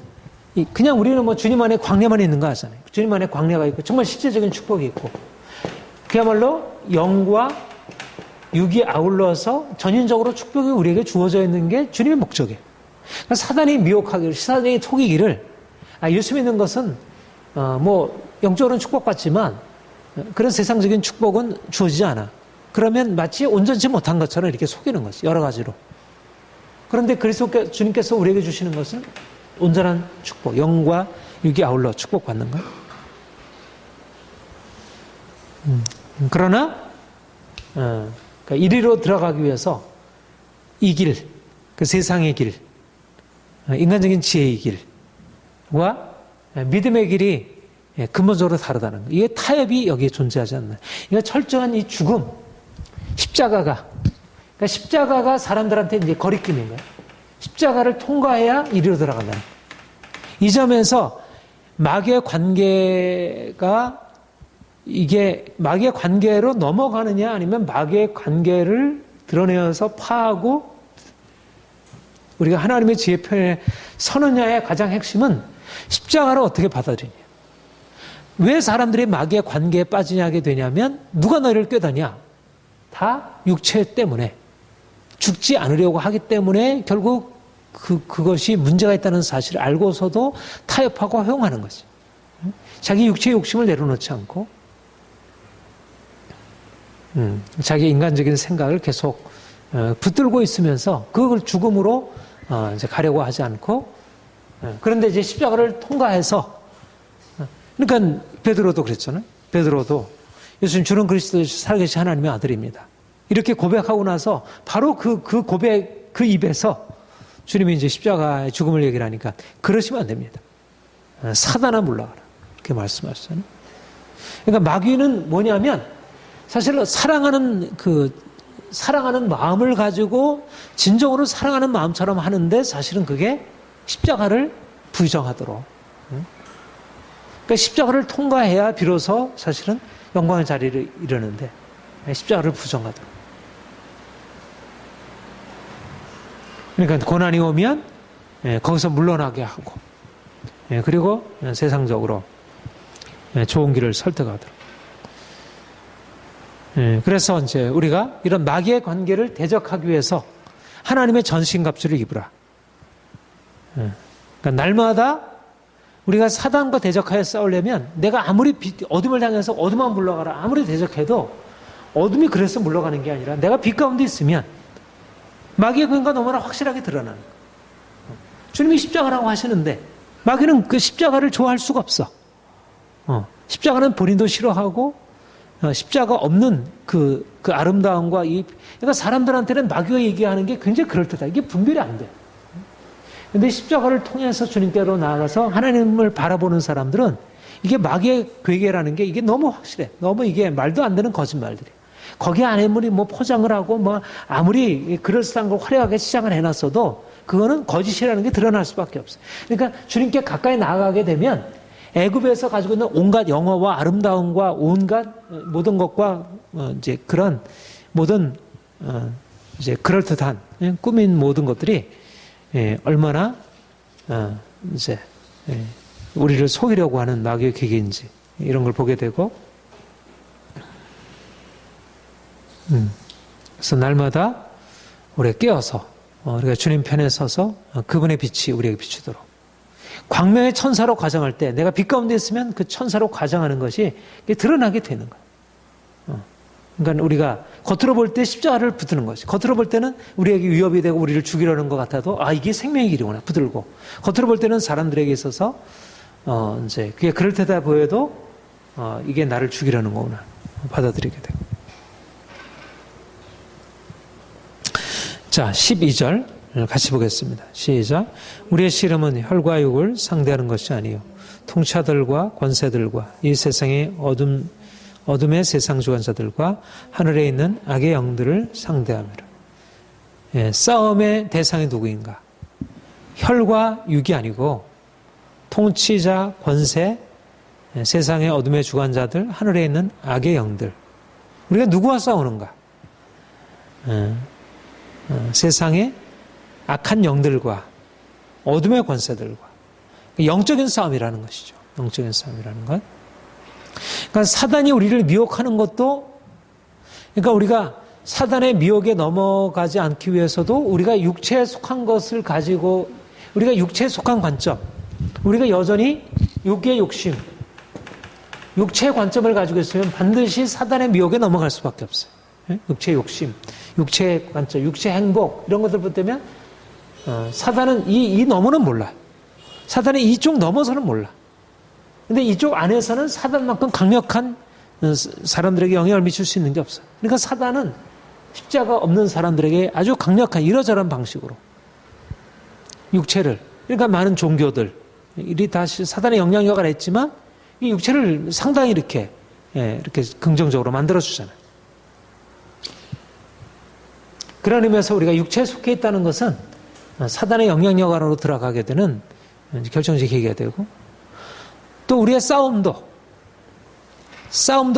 그냥 우리는 뭐 주님 안에 광야만 있는 거 아잖아요. 주님 안에 광야가 있고 정말 실제적인 축복이 있고, 그야말로 영과 육이 아울러서 전인적으로 축복이 우리에게 주어져 있는 게 주님의 목적이에요. 그러니까 사단이 미혹하기를, 사단이 속이기를, 예수 믿는 것은 뭐 영적으로는 축복받지만 그런 세상적인 축복은 주어지지 않아. 그러면 마치 온전치 못한 것처럼 이렇게 속이는 거지, 여러 가지로. 그런데 그래서 주님께서 우리에게 주시는 것은 온전한 축복, 영과 육이 아울러 축복받는 것. 그러나 그러니까 이리로 들어가기 위해서 이 길, 그 세상의 길, 인간적인 지혜의 길과 믿음의 길이 근본적으로 다르다는 거. 이게 타협이 여기에 존재하지 않나. 이거 철저한 이 죽음, 십자가가, 그러니까 십자가가 사람들한테 이제 거리낌인 거예요. 십자가를 통과해야 이리로 들어간다. 이 점에서 마귀의 관계가, 이게 마귀의 관계로 넘어가느냐 아니면 마귀의 관계를 드러내어서 파하고 우리가 하나님의 지혜 편에 서느냐의 가장 핵심은 십자가를 어떻게 받아들이냐. 왜 사람들이 마귀의 관계에 빠지게 되냐면, 누가 너희를 꾀다냐? 다 육체 때문에, 죽지 않으려고 하기 때문에 결국 그것이 문제가 있다는 사실을 알고서도 타협하고 허용하는 거지. 자기 육체의 욕심을 내려놓지 않고 자기 인간적인 생각을 계속 붙들고 있으면서 그걸 죽음으로 이제 가려고 하지 않고, 그런데 이제 십자가를 통과해서, 그러니까 베드로도 그랬잖아요. 베드로도 예수님 주는 그리스도 살아계신 하나님의 아들입니다. 이렇게 고백하고 나서 바로 그 고백, 그 입에서 주님이 이제 십자가의 죽음을 얘기를 하니까 그러시면 안 됩니다. 사단아 물러가라. 그렇게 말씀하셨잖아요. 그러니까 마귀는 뭐냐면, 사실 사랑하는 마음을 가지고 진정으로 사랑하는 마음처럼 하는데 사실은 그게 십자가를 부정하도록, 그러니까 십자가를 통과해야 비로소 사실은 영광의 자리를 이루는데 십자가를 부정하도록. 그러니까 고난이 오면 거기서 물러나게 하고, 그리고 세상적으로 좋은 길을 설득하도록. 그래서 이제 우리가 이런 마귀의 관계를 대적하기 위해서 하나님의 전신갑주를 입으라. 그러니까 날마다 우리가 사단과 대적하여 싸우려면 내가 아무리 어둠을 향해서 어둠만 물러가라 아무리 대적해도 어둠이 그래서 물러가는 게 아니라 내가 빛 가운데 있으면 마귀의 근거가 너무나 확실하게 드러나는 거예요. 주님이 십자가라고 하시는데 마귀는 그 십자가를 좋아할 수가 없어. 십자가는 본인도 싫어하고 십자가 없는 그 아름다움과 그러니까 사람들한테는 마귀가 얘기하는 게 굉장히 그럴듯하다. 이게 분별이 안 돼. 근데 십자가를 통해서 주님께로 나아가서 하나님을 바라보는 사람들은 이게 마귀의 괴계라는 게 이게 너무 확실해. 너무 이게 말도 안 되는 거짓말들이야. 거기 아무리 뭐 포장을 하고 뭐 아무리 그럴싸한 걸 화려하게 시장을 해놨어도 그거는 거짓이라는 게 드러날 수밖에 없어요. 그러니까 주님께 가까이 나아가게 되면 애굽에서 가지고 있는 온갖 영화와 아름다움과 온갖 모든 것과 이제 그런 모든 이제 그럴듯한 꾸민 모든 것들이 얼마나 이제 우리를 속이려고 하는 마귀의 계기인지 이런 걸 보게 되고, 그래서 날마다 우리가 깨어서 우리가 주님 편에 서서 그분의 빛이 우리에게 비추도록, 광명의 천사로 가정할 때 내가 빛 가운데 있으면 그 천사로 가정하는 것이 드러나게 되는 거예요. 그러니까 우리가 겉으로 볼 때 십자가를 붙드는 것이, 겉으로 볼 때는 우리에게 위협이 되고 우리를 죽이려는 것 같아도 이게 생명의 길이구나 붙들고, 겉으로 볼 때는 사람들에게 있어서 이제 그게 그럴듯해 보여도 이게 나를 죽이려는 거구나 받아들이게 되고. 자, 12절 같이 보겠습니다. 시작. 우리의 씨름은 혈과 육을 상대하는 것이 아니요 통치자들과 권세들과 이 세상의 어둠의 세상 주관자들과 하늘에 있는 악의 영들을 상대함이라. 싸움의 대상이 누구인가? 혈과 육이 아니고 통치자, 권세, 세상의 어둠의 주관자들, 하늘에 있는 악의 영들. 우리가 누구와 싸우는가? 세상의 악한 영들과 어둠의 권세들과 영적인 싸움이라는 것이죠. 영적인 싸움이라는 것. 그러니까 사단이 우리를 미혹하는 것도, 그러니까 우리가 사단의 미혹에 넘어가지 않기 위해서도 우리가 육체에 속한 것을 가지고, 우리가 육체에 속한 관점, 우리가 여전히 육의 욕심, 육체의 관점을 가지고 있으면 반드시 사단의 미혹에 넘어갈 수밖에 없어요. 육체의 욕심, 육체의 관점, 육체의 행복 이런 것들 보면 사단은 이 너머는 몰라. 사단은 이쪽 넘어서는 몰라. 근데 이쪽 안에서는 사단만큼 강력한 사람들에게 영향을 미칠 수 있는 게 없어요. 그러니까 사단은 십자가 없는 사람들에게 아주 강력한 이러저러한 방식으로 육체를, 그러니까 많은 종교들 이 다시 사단의 영향력을 했지만 이 육체를 상당히 이렇게 긍정적으로 만들어주잖아요. 그런 의미에서 우리가 육체에 속해 있다는 것은 사단의 영향력 안으로 들어가게 되는 결정적 계기가 되고, 또 우리의 싸움도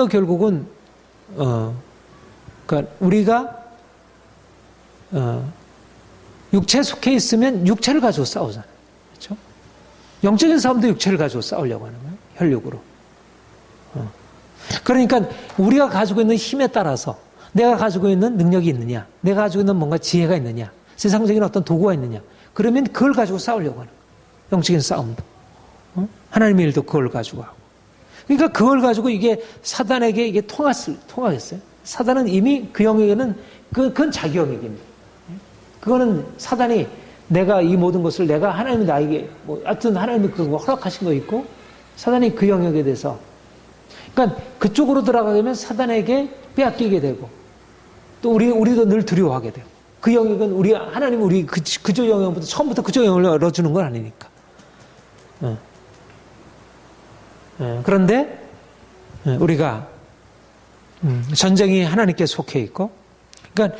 결국은 그러니까 우리가 육체에 속해 있으면 육체를 가지고 싸우잖아요. 그렇죠? 영적인 싸움도 육체를 가지고 싸우려고 하는 거예요. 혈육으로. 그러니까 우리가 가지고 있는 힘에 따라서 내가 가지고 있는 능력이 있느냐, 내가 가지고 있는 뭔가 지혜가 있느냐, 세상적인 어떤 도구가 있느냐, 그러면 그걸 가지고 싸우려고 하는 거예요. 영적인 싸움도. 하나님의 일도 그걸 가지고 하고. 그러니까 그걸 가지고 이게 사단에게 이게 통하겠어요? 사단은 이미 그 영역에는 그건 자기 영역입니다. 그거는 사단이 내가 이 모든 것을 내가 하나님이 나에게 하여튼 하나님이 그거 허락하신 거 있고, 사단이 그 영역에 대해서, 그러니까 그쪽으로 들어가게 되면 사단에게 빼앗기게 되고, 또 우리도 늘 두려워하게 되고, 그 영역은 하나님은 우리 그쪽 영역부터 처음부터 그쪽 영역을 열어주는 건 아니니까. 그런데 우리가 전쟁이 하나님께 속해 있고, 그러니까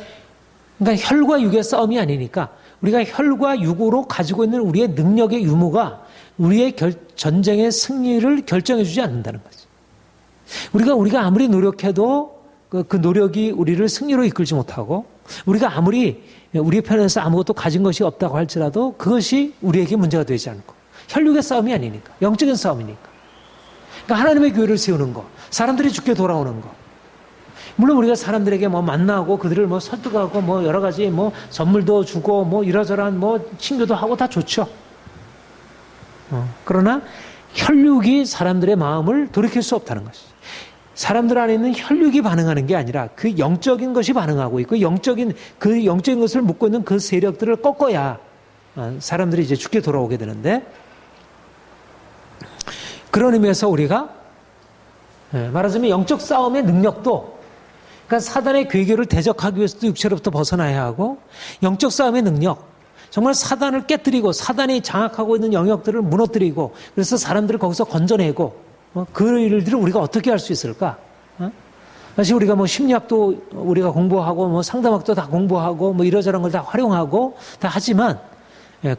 그러니까 혈과 육의 싸움이 아니니까 우리가 혈과 육으로 가지고 있는 우리의 능력의 유무가 우리의 전쟁의 승리를 결정해 주지 않는다는 거죠. 우리가 아무리 노력해도 그 노력이 우리를 승리로 이끌지 못하고 우리가 아무리 우리 편에서 아무것도 가진 것이 없다고 할지라도 그것이 우리에게 문제가 되지 않고 혈육의 싸움이 아니니까 영적인 싸움이니까. 그러니까 하나님의 교회를 세우는 거, 사람들이 죽게 돌아오는 거. 물론 우리가 사람들에게 뭐 만나고 그들을 뭐 설득하고 뭐 여러 가지 뭐 선물도 주고 뭐 이러저러한 뭐 친교도 하고 다 좋죠. 그러나 혈육이 사람들의 마음을 돌이킬 수 없다는 것이죠. 사람들 안에 있는 혈육이 반응하는 게 아니라 그 영적인 것이 반응하고 있고 그 영적인 것을 묶고 있는 그 세력들을 꺾어야 사람들이 이제 죽게 돌아오게 되는데, 그런 의미에서 우리가 말하자면 영적 싸움의 능력도, 그러니까 사단의 괴계를 대적하기 위해서도 육체로부터 벗어나야 하고, 영적 싸움의 능력, 정말 사단을 깨뜨리고 사단이 장악하고 있는 영역들을 무너뜨리고 그래서 사람들을 거기서 건져내고 그 일들을 우리가 어떻게 할 수 있을까? 사실 우리가 뭐 심리학도 우리가 공부하고 뭐 상담학도 다 공부하고 뭐 이러저런 걸 다 활용하고 다 하지만,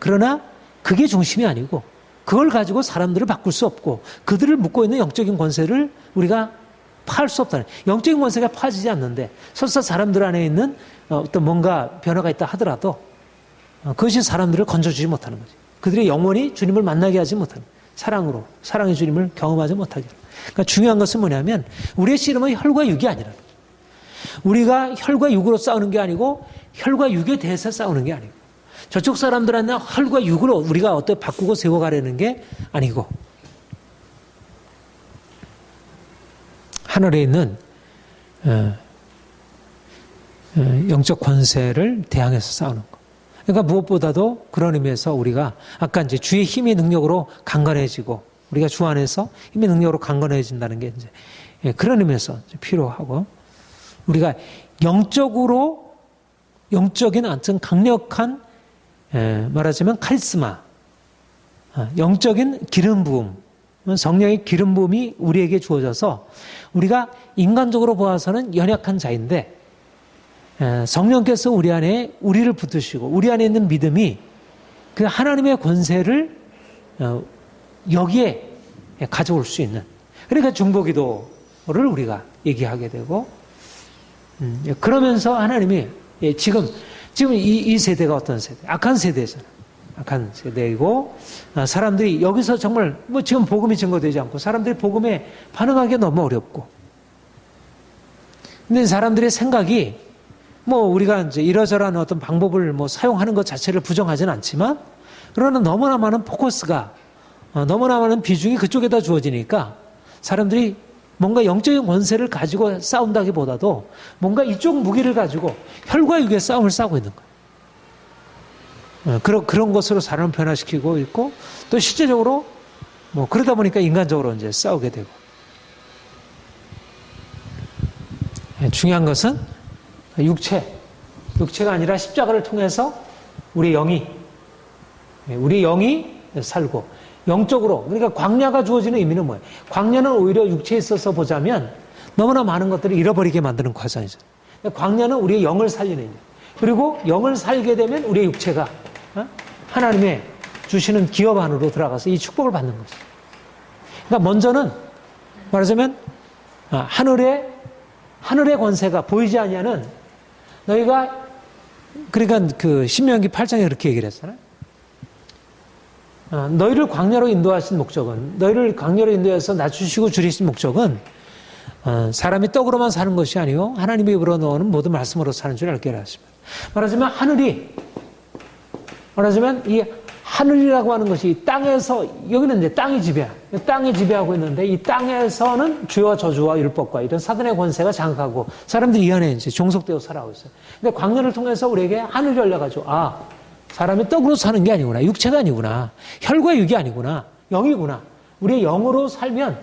그러나 그게 중심이 아니고 그걸 가지고 사람들을 바꿀 수 없고 그들을 묶고 있는 영적인 권세를 우리가 파할 수 없다는, 영적인 권세가 파지지 않는데 설사 사람들 안에 있는 어떤 뭔가 변화가 있다 하더라도 그것이 사람들을 건져주지 못하는 거지. 그들의 영혼이 주님을 만나게 하지 못하는, 사랑의 주님을 경험하지 못하게. 그러니까 중요한 것은 뭐냐면 우리의 씨름은 혈과 육이 아니라, 우리가 혈과 육으로 싸우는 게 아니고 혈과 육에 대해서 싸우는 게 아니고, 저쪽 사람들한테 혈과 육으로 우리가 어떻게 바꾸고 세워가려는 게 아니고, 하늘에 있는 영적 권세를 대항해서 싸우는 거. 그러니까 무엇보다도 그런 의미에서 우리가 아까 이제 주의 힘의 능력으로 강건해지고, 우리가 주 안에서 힘의 능력으로 강건해진다는 게 이제 그런 의미에서 필요하고, 우리가 영적인 어떤 강력한 말하자면 카리스마, 영적인 기름 부음, 성령의 기름 부음이 우리에게 주어져서 우리가 인간적으로 보아서는 연약한 자인데 성령께서 우리 안에 우리를 붙드시고 우리 안에 있는 믿음이 그 하나님의 권세를 여기에 가져올 수 있는, 그러니까 중보기도를 우리가 얘기하게 되고, 그러면서 하나님이 지금 이 세대가 어떤 세대? 악한 세대잖아요. 악한 세대이고, 사람들이 여기서 정말 뭐 지금 복음이 증거되지 않고 사람들이 복음에 반응하기 너무 어렵고, 근데 사람들의 생각이 뭐 우리가 이제 이러저러한 어떤 방법을 뭐 사용하는 것 자체를 부정하지는 않지만, 그러나 너무나 많은 포커스가, 너무나 많은 비중이 그쪽에다 주어지니까 사람들이 뭔가 영적인 권세를 가지고 싸운다기보다도 뭔가 이쪽 무기를 가지고 혈과 육의 싸움을 싸우고 있는 거예요. 그런 것으로 사람을 변화시키고 있고, 또 실제적으로 뭐 그러다 보니까 인간적으로 이제 싸우게 되고. 중요한 것은 육체가 아니라 십자가를 통해서 우리 영이 살고 영적으로, 그러니까 광야가 주어지는 의미는 뭐예요? 광야는 오히려 육체에 있어서 보자면 너무나 많은 것들을 잃어버리게 만드는 과정이죠. 광야는 우리의 영을 살리는 일. 그리고 영을 살게 되면 우리의 육체가 하나님의 주시는 기업 안으로 들어가서 이 축복을 받는 거죠. 그러니까 먼저는 말하자면 하늘의 권세가 보이지 아니하는 너희가, 그러니까 그 신명기 8장에 그렇게 얘기를 했잖아요. 너희를 광야로 인도하신 목적은, 너희를 광야로 인도해서 낮추시고 줄이신 목적은 사람이 떡으로만 사는 것이 아니요 하나님의 입으로 넣는 모든 말씀으로 사는 줄 알게 하십니다. 말하자면 이 하늘이라고 하는 것이 이 땅에서, 여기는 이제 땅이 지배하고 있는데 이 땅에서는 죄와 저주와 율법과 이런 사단의 권세가 장악하고 사람들이 이 안에 이제 종속되어 살아가고 있어요. 근데 광야를 통해서 우리에게 하늘이 열려가지고, 사람이 떡으로 사는 게 아니구나, 육체가 아니구나, 혈과 육이 아니구나, 영이구나. 우리의 영으로 살면,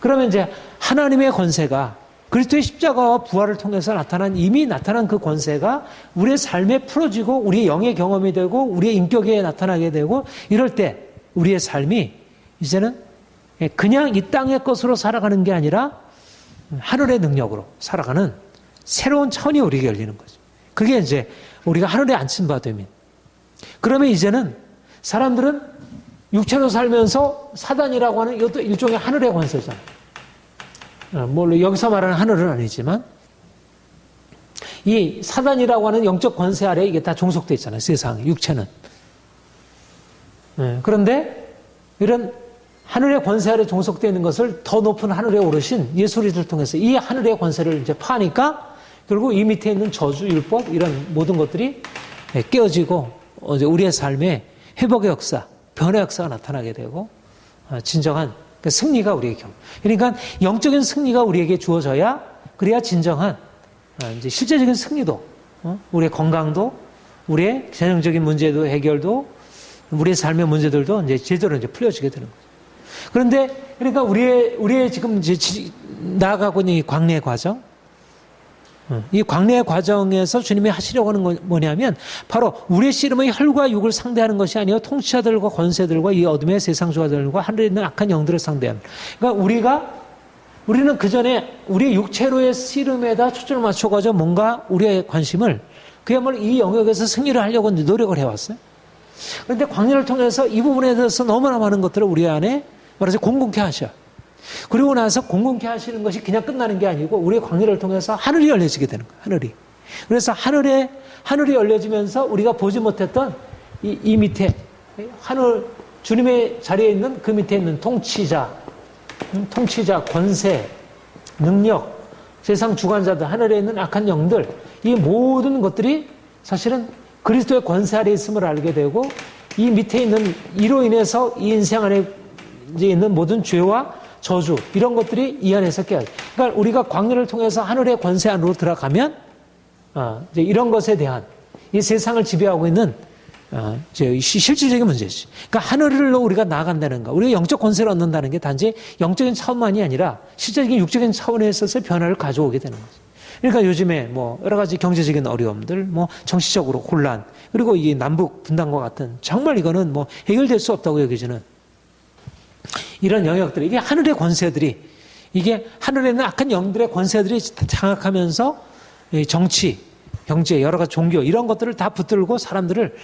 그러면 이제 하나님의 권세가 그리스도의 십자가와 부활을 통해서 이미 나타난 그 권세가 우리의 삶에 풀어지고 우리의 영의 경험이 되고 우리의 인격에 나타나게 되고, 이럴 때 우리의 삶이 이제는 그냥 이 땅의 것으로 살아가는 게 아니라 하늘의 능력으로 살아가는 새로운 차원이 우리에게 열리는 거죠. 그게 이제 우리가 하늘에 앉힌 바 됨인. 그러면 이제는 사람들은 육체로 살면서 사단이라고 하는 이것도 일종의 하늘의 권세잖아요. 물론 여기서 말하는 하늘은 아니지만 이 사단이라고 하는 영적 권세 아래 이게 다 종속되어 있잖아요. 세상에, 육체는. 그런데 이런 하늘의 권세 아래 종속되어 있는 것을 더 높은 하늘에 오르신 예수 그리스도를 통해서 이 하늘의 권세를 이제 파니까 결국 이 밑에 있는 저주, 율법 이런 모든 것들이 깨어지고 우리의 삶에 회복의 역사, 변화의 역사가 나타나게 되고 진정한 승리가 우리에게 그러니까 영적인 승리가 우리에게 주어져야 그래야 진정한 이제 실제적인 승리도 우리의 건강도 우리의 재정적인 문제도 해결도 우리의 삶의 문제들도 이제 제대로 이제 풀려지게 되는 거죠. 그런데 그러니까 우리의 지금 이제 나아가고 있는 이 광야의 과정, 이 광야의 과정에서 주님이 하시려고 하는 건 뭐냐면 바로 우리의 씨름의 혈과 육을 상대하는 것이 아니라 통치자들과 권세들과 이 어둠의 세상 조화들과 하늘에 있는 악한 영들을 상대하는. 그러니까 우리는 그 전에 우리의 육체로의 씨름에다 초점을 맞춰가지고 뭔가 우리의 관심을 그야말로 이 영역에서 승리를 하려고 노력을 해왔어요. 그런데 광야를 통해서 이 부분에 대해서 너무나 많은 것들을 우리 안에 말해서 공공케 하셔. 그리고 나서 공공케 하시는 것이 그냥 끝나는 게 아니고 우리의 광야를 통해서 하늘이 열려지게 되는 거예요. 하늘이. 그래서 하늘이 열려지면서 우리가 보지 못했던 이 밑에 하늘 주님의 자리에 있는 그 밑에 있는 통치자, 권세, 능력, 세상 주관자들, 하늘에 있는 악한 영들 이 모든 것들이 사실은 그리스도의 권세 아래 있음을 알게 되고 이 밑에 있는 이로 인해서 이 인생 안에 이제 있는 모든 죄와 저주 이런 것들이 이 안에서 깨어요. 그러니까 우리가 광야를 통해서 하늘의 권세 안으로 들어가면 이제 이런 것에 대한 이 세상을 지배하고 있는 이제 실질적인 문제지. 그러니까 하늘로 우리가 나아간다는 거, 우리가 영적 권세를 얻는다는 게 단지 영적인 차원만이 아니라 실제적인 육적인 차원에 있어서 변화를 가져오게 되는 거죠. 그러니까 요즘에 뭐 여러 가지 경제적인 어려움들, 뭐 정치적으로 혼란, 그리고 이 남북 분단과 같은 정말 이거는 뭐 해결될 수 없다고 여겨지는 이런 영역들이 이게 하늘의 권세들이 이게 하늘에 있는 악한 영들의 권세들이 장악하면서 정치, 경제, 여러 가지 종교 이런 것들을 다 붙들고 사람들을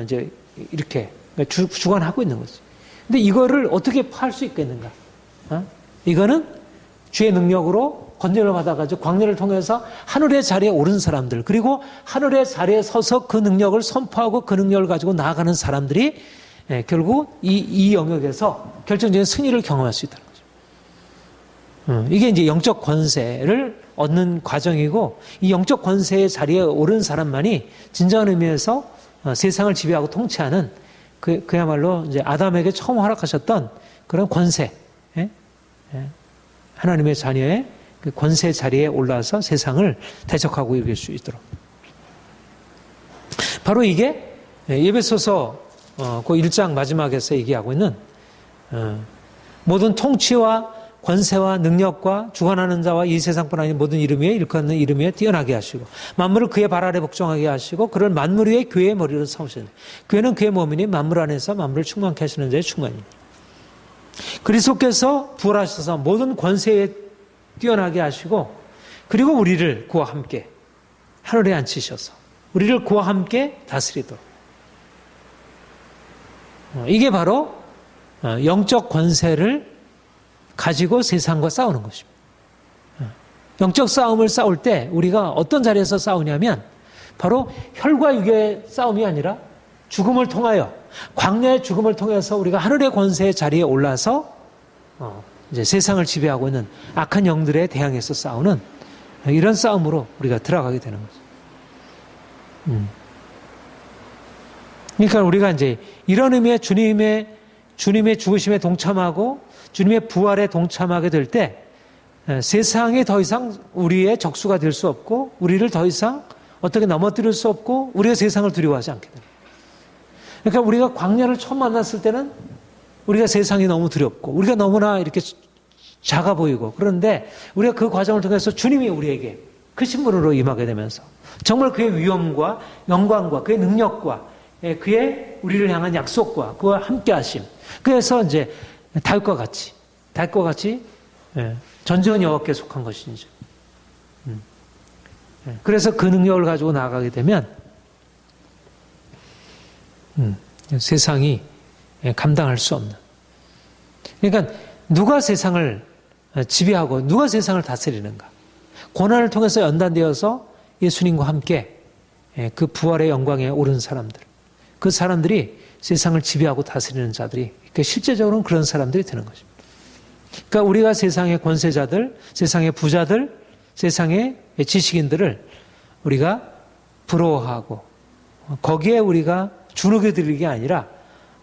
이제 이렇게 주관하고 있는 거지. 근데 이거를 어떻게 파할 수 있겠는가? 이거는 주의 능력으로 건전을 받아가지고 광야를 통해서 하늘의 자리에 오른 사람들 그리고 하늘의 자리에 서서 그 능력을 선포하고 그 능력을 가지고 나아가는 사람들이 결국 이 영역에서 결정적인 승리를 경험할 수 있다는 거죠. 이게 이제 영적 권세를 얻는 과정이고 이 영적 권세의 자리에 오른 사람만이 진정한 의미에서 세상을 지배하고 통치하는 그야말로 이제 아담에게 처음 허락하셨던 그런 권세, 하나님의 자녀의 그 권세 자리에 올라서 세상을 대적하고 이길 수 있도록. 바로 이게 에베소서 그 1장 마지막에서 얘기하고 있는 모든 통치와 권세와 능력과 주관하는 자와 이 세상뿐 아닌 모든 이름 위에 일컫는 이름 위에 뛰어나게 하시고 만물을 그의 발 아래 복종하게 하시고 그를 만물 위에 교회의 머리로 삼으시는 교회는 그의 몸이니 만물 안에서 만물을 충만케 하시는 자의 충만입니다. 그리스도께서 부활하셔서 모든 권세에 뛰어나게 하시고 그리고 우리를 그와 함께 하늘에 앉히셔서 우리를 그와 함께 다스리도록 이게 바로 영적 권세를 가지고 세상과 싸우는 것입니다. 영적 싸움을 싸울 때 우리가 어떤 자리에서 싸우냐면 바로 혈과 육의 싸움이 아니라 죽음을 통하여 광야의 죽음을 통해서 우리가 하늘의 권세의 자리에 올라서 이제 세상을 지배하고 있는 악한 영들에 대항해서 싸우는 이런 싸움으로 우리가 들어가게 되는 거죠. 그러니까 우리가 이제 이런 의미의 주님의 죽으심에 동참하고 주님의 부활에 동참하게 될 때 세상에 더 이상 우리의 적수가 될 수 없고 우리를 더 이상 어떻게 넘어뜨릴 수 없고 우리가 세상을 두려워하지 않게 됩니다. 그러니까 우리가 광야를 처음 만났을 때는 우리가 세상이 너무 두렵고 우리가 너무나 이렇게 작아 보이고 그런데 우리가 그 과정을 통해서 주님이 우리에게 그 신분으로 임하게 되면서 정말 그의 위엄과 영광과 그의 능력과 그의 우리를 향한 약속과 그와 함께 하심. 그래서 이제 다윗과 같이 전쟁은 여호와께 속한 것인지 그래서 그 능력을 가지고 나아가게 되면 세상이 감당할 수 없는. 그러니까 누가 세상을 지배하고 누가 세상을 다스리는가? 고난을 통해서 연단되어서 예수님과 함께 그 부활의 영광에 오른 사람들, 그 사람들이 세상을 지배하고 다스리는 자들이, 그러니까 실제적으로는 그런 사람들이 되는 것입니다. 그러니까 우리가 세상의 권세자들, 세상의 부자들, 세상의 지식인들을 우리가 부러워하고 거기에 우리가 주눅에 들는 게 아니라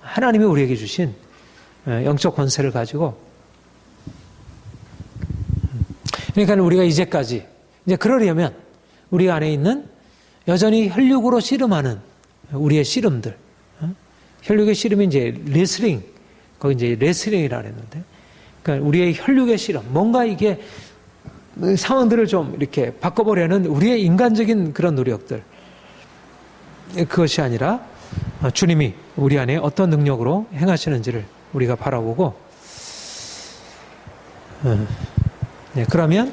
하나님이 우리에게 주신 영적 권세를 가지고, 그러니까 우리가 이제까지 이제 그러려면 우리 안에 있는 여전히 혈육으로 씨름하는 우리의 씨름들, 혈육의 씨름이 이제 레슬링, 거기 이제 레슬링이라고 했는데, 그러니까 우리의 혈육의 씨름, 뭔가 이게 상황들을 좀 이렇게 바꿔보려는 우리의 인간적인 그런 노력들, 그것이 아니라 주님이 우리 안에 어떤 능력으로 행하시는지를 우리가 바라보고, 그러면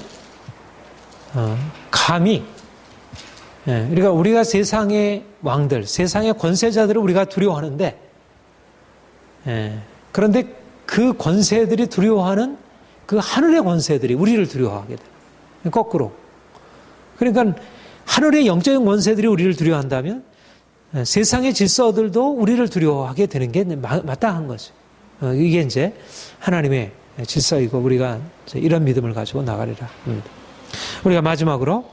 감히, 그러니까 우리가 세상의 왕들, 세상의 권세자들을 우리가 두려워하는데, 그런데 그 권세들이 두려워하는 그 하늘의 권세들이 우리를 두려워하게 돼요. 거꾸로. 그러니까 하늘의 영적인 권세들이 우리를 두려워한다면 세상의 질서들도 우리를 두려워하게 되는 게 마땅한 거죠. 이게 이제 하나님의 질서이고 우리가 이런 믿음을 가지고 나가리라 합니다. 우리가 마지막으로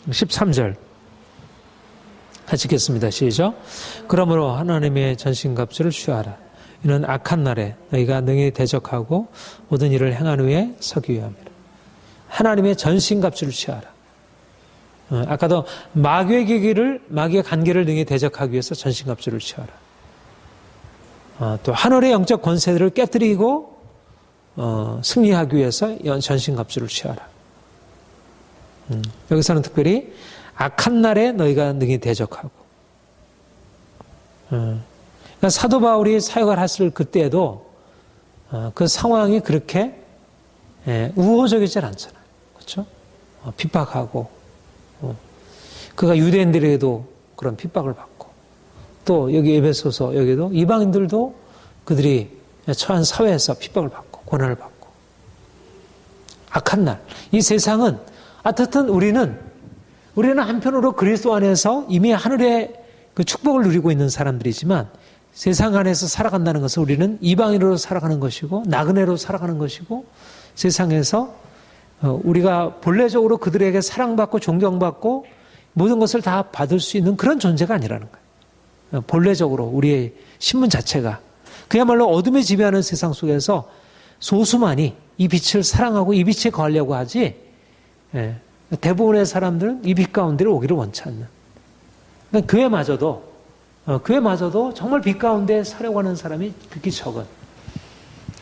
13절 같이 읽겠습니다. 시작. 그러므로 하나님의 전신갑주를 취하라. 이는 악한 날에 너희가 능히 대적하고 모든 일을 행한 후에 서기 위함이라. 하나님의 전신갑주를 취하라. 아까도 마귀의 간계를 능히 대적하기 위해서 전신갑주를 취하라. 또 하늘의 영적 권세들을 깨뜨리고 승리하기 위해서 전신갑주를 취하라. 여기서는 특별히 악한 날에 너희가 능히 대적하고. 그러니까 사도 바울이 사역을 했을 그때에도 그 상황이 그렇게 우호적이지 않잖아요. 그렇죠? 핍박하고, 그가 유대인들에게도 그런 핍박을 받고, 또 여기 에베소서 여기도 이방인들도 그들이 처한 사회에서 핍박을 받고 고난을 받고, 악한 날. 이 세상은 어쨌든 우리는 한편으로 그리스도 안에서 이미 하늘의 그 축복을 누리고 있는 사람들이지만, 세상 안에서 살아간다는 것은 우리는 이방인으로 살아가는 것이고 나그네로 살아가는 것이고, 세상에서 우리가 본래적으로 그들에게 사랑받고 존경받고 모든 것을 다 받을 수 있는 그런 존재가 아니라는 거예요. 본래적으로 우리의 신분 자체가 그야말로 어둠에 지배하는 세상 속에서 소수만이 이 빛을 사랑하고 이 빛에 거하려고 하지, 대부분의 사람들은 이 빛 가운데로 오기를 원치 않는. 그러니까 교회마저도 정말 빛 가운데 살려고 하는 사람이 극히 적은.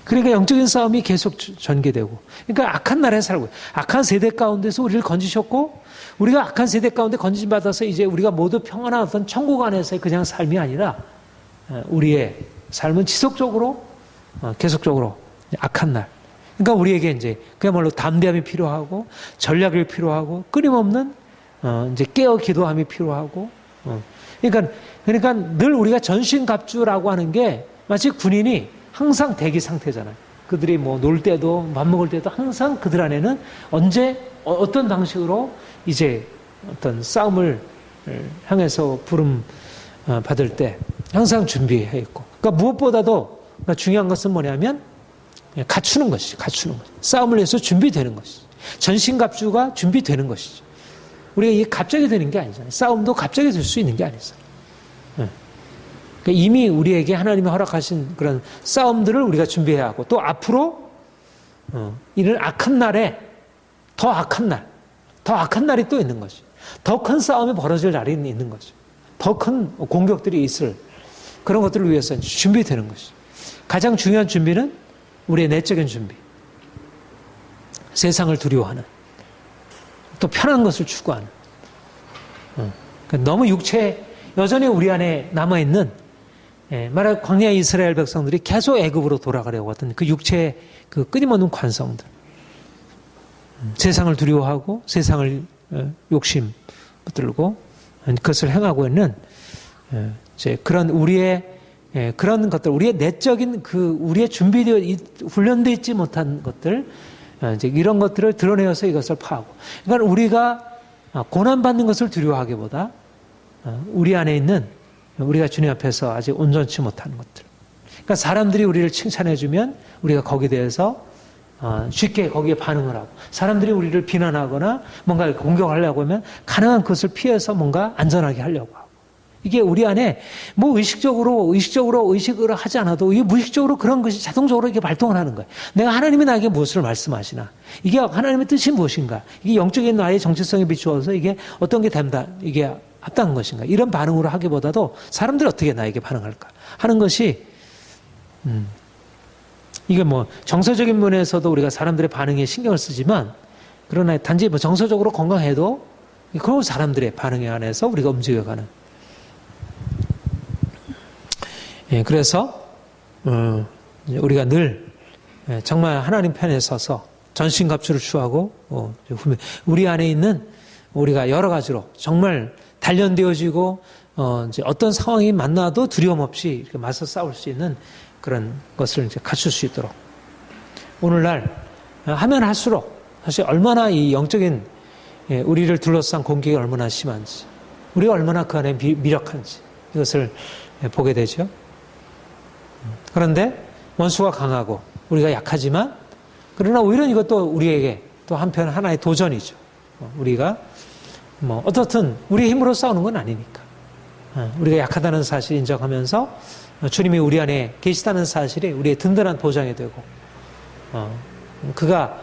그러니까 영적인 싸움이 계속 전개되고, 그러니까 악한 나라에 살고, 악한 세대 가운데서 우리를 건지셨고, 우리가 악한 세대 가운데 건진 받아서 이제 우리가 모두 평안한 어떤 천국 안에서의 그냥 삶이 아니라, 우리의 삶은 지속적으로, 계속적으로 악한 날. 그러니까 우리에게 이제 그야말로 담대함이 필요하고, 전략이 필요하고, 끊임없는 이제 깨어 기도함이 필요하고, 그러니까 늘 우리가 전신갑주라고 하는 게 마치 군인이 항상 대기 상태잖아요. 그들이 뭐 놀 때도 밥 먹을 때도 항상 그들 안에는 언제 어떤 방식으로 이제 어떤 싸움을 향해서 부름 받을 때 항상 준비해 있고. 그러니까 무엇보다도 중요한 것은 뭐냐면 갖추는 것이죠. 싸움을 위해서 준비되는 것이죠. 전신갑주가 준비되는 것이죠. 우리가 이게 갑자기 되는 게 아니잖아요. 싸움도 갑자기 될 수 있는 게 아니잖아요. 그러니까 이미 우리에게 하나님이 허락하신 그런 싸움들을 우리가 준비해야 하고, 또 앞으로 이런 악한 날에 더 악한 날이 또 있는 거죠. 더 큰 싸움이 벌어질 날이 있는 거죠. 더 큰 공격들이 있을 그런 것들을 위해서 준비되는 것이죠. 가장 중요한 준비는 우리의 내적인 준비. 세상을 두려워하는, 또 편한 것을 추구하는. 그러니까 너무 여전히 우리 안에 남아있는, 말하자면 광야 이스라엘 백성들이 계속 애굽으로 돌아가려고 하던 그 육체의 그 끊임없는 관성들. 세상을 두려워하고 세상을 붙들고 그것을 행하고 있는 이제 그런 우리의 그런 것들, 우리의 내적인 우리의 준비되어 훈련되어 있지 못한 것들, 이제 이런 것들을 드러내어서 이것을 파하고. 그러니까 우리가 고난받는 것을 두려워하기보다 우리 안에 있는 우리가 주님 앞에서 아직 온전치 못한 것들. 그러니까 사람들이 우리를 칭찬해주면 우리가 거기에 대해서 쉽게 거기에 반응을 하고, 사람들이 우리를 비난하거나 뭔가 공격하려고 하면 가능한 그것을 피해서 뭔가 안전하게 하려고 하고. 이게 우리 안에 뭐 의식을 하지 않아도 이게 무의식적으로 그런 것이 자동적으로 이게 발동을 하는 거예요. 내가 하나님이 나에게 무엇을 말씀하시나, 이게 하나님의 뜻이 무엇인가, 이게 영적인 나의 정체성에 비추어서 이게 어떤 게 된다, 이게 합당한 것인가, 이런 반응으로 하기보다도 사람들이 어떻게 나에게 반응할까 하는 것이 이게 뭐 정서적인 면에서도 우리가 사람들의 반응에 신경을 쓰지만, 그러나 단지 뭐 정서적으로 건강해도 그런 사람들의 반응에 안에서 우리가 움직여가는. 그래서 우리가 늘 정말 하나님 편에 서서 전신갑주를 취하고 우리 안에 있는 우리가 여러 가지로 정말 단련되어지고 이제 어떤 상황이 만나도 두려움 없이 이렇게 맞서 싸울 수 있는 그런 것을 이제 갖출 수 있도록, 오늘날 하면 할수록 사실 얼마나 이 영적인 우리를 둘러싼 공격이 얼마나 심한지, 우리가 얼마나 그 안에 미력한지 이것을 보게 되죠. 그런데 원수가 강하고 우리가 약하지만, 그러나 오히려 이것도 우리에게 또 한편 하나의 도전이죠. 우리가 뭐 어떻든 우리의 힘으로 싸우는 건 아니니까 우리가 약하다는 사실을 인정하면서 주님이 우리 안에 계시다는 사실이 우리의 든든한 보장이 되고, 그가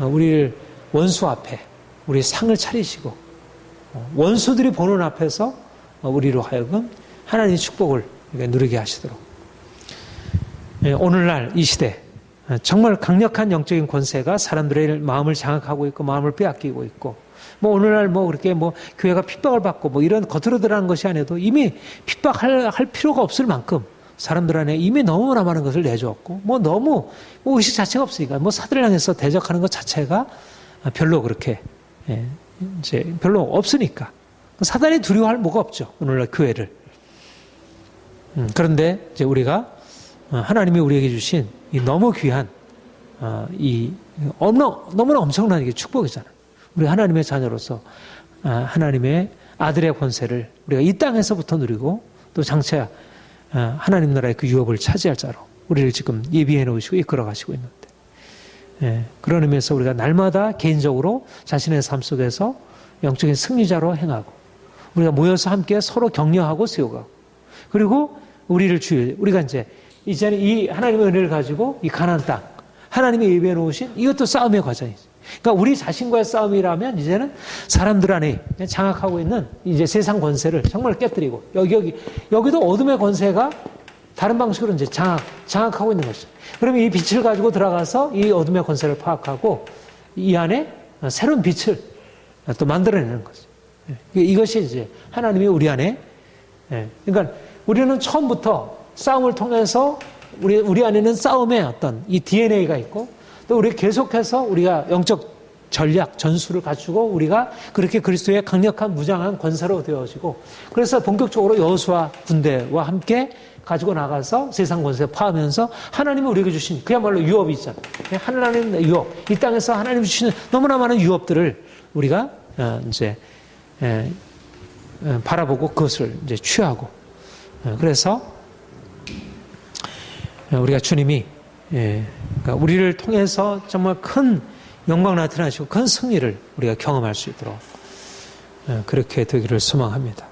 우리를 원수 앞에 우리 상을 차리시고 원수들이 보는 앞에서 우리로 하여금 하나님의 축복을 누리게 하시도록, 오늘날 이 시대 정말 강력한 영적인 권세가 사람들의 마음을 장악하고 있고 마음을 빼앗기고 있고, 뭐 오늘날 뭐 그렇게 뭐 교회가 핍박을 받고 뭐 이런 겉으로 드러나는 것이 아니어도 이미 핍박할 필요가 없을 만큼 사람들 안에 이미 너무나 많은 것을 내주었고, 뭐 너무 뭐 의식 자체가 없으니까 뭐 사들을 향해서 대적하는 것 자체가 별로 그렇게 이제 별로 없으니까 사단이 두려워할 뭐가 없죠, 오늘날 교회를. 그런데 이제 우리가 하나님이 우리에게 주신 이 너무 귀한 이 너무나 엄청난 이게 축복이잖아요. 우리 하나님의 자녀로서 하나님의 아들의 권세를 우리가 이 땅에서부터 누리고 또 장차 하나님 나라의 그 유업을 차지할 자로 우리를 지금 예비해 놓으시고 이끌어 가시고 있는데, 그런 의미에서 우리가 날마다 개인적으로 자신의 삶 속에서 영적인 승리자로 행하고, 우리가 모여서 함께 서로 격려하고 세워가고, 그리고 우리가 이제는 이 하나님의 은혜를 가지고 이 가나안 땅, 하나님이 예비해 놓으신 이것도 싸움의 과정이죠. 그러니까 우리 자신과의 싸움이라면 이제는 사람들 안에 장악하고 있는 이제 세상 권세를 정말 깨뜨리고, 여기도 어둠의 권세가 다른 방식으로 이제 장악하고 있는 것이죠. 그러면 이 빛을 가지고 들어가서 이 어둠의 권세를 파악하고 이 안에 새로운 빛을 또 만들어내는 거죠. 이것이 이제 하나님이 우리 안에, 그러니까 우리는 처음부터 싸움을 통해서 우리 안에는 싸움의 어떤 이 DNA가 있고, 또 우리 계속해서 우리가 영적 전략, 전술을 갖추고 우리가 그렇게 그리스도의 강력한 무장한 권세로 되어지고, 그래서 본격적으로 여호수아 군대와 함께 가지고 나가서 세상 권세 파하면서 하나님이 우리에게 주신 그야말로 유업이 있잖아요. 하나님의 유업, 이 땅에서 하나님이 주시는 너무나 많은 유업들을 우리가 이제 바라보고 그것을 이제 취하고, 그래서 우리가 주님이 그러니까 우리를 통해서 정말 큰 영광 나타나시고 큰 승리를 우리가 경험할 수 있도록 그렇게 되기를 소망합니다.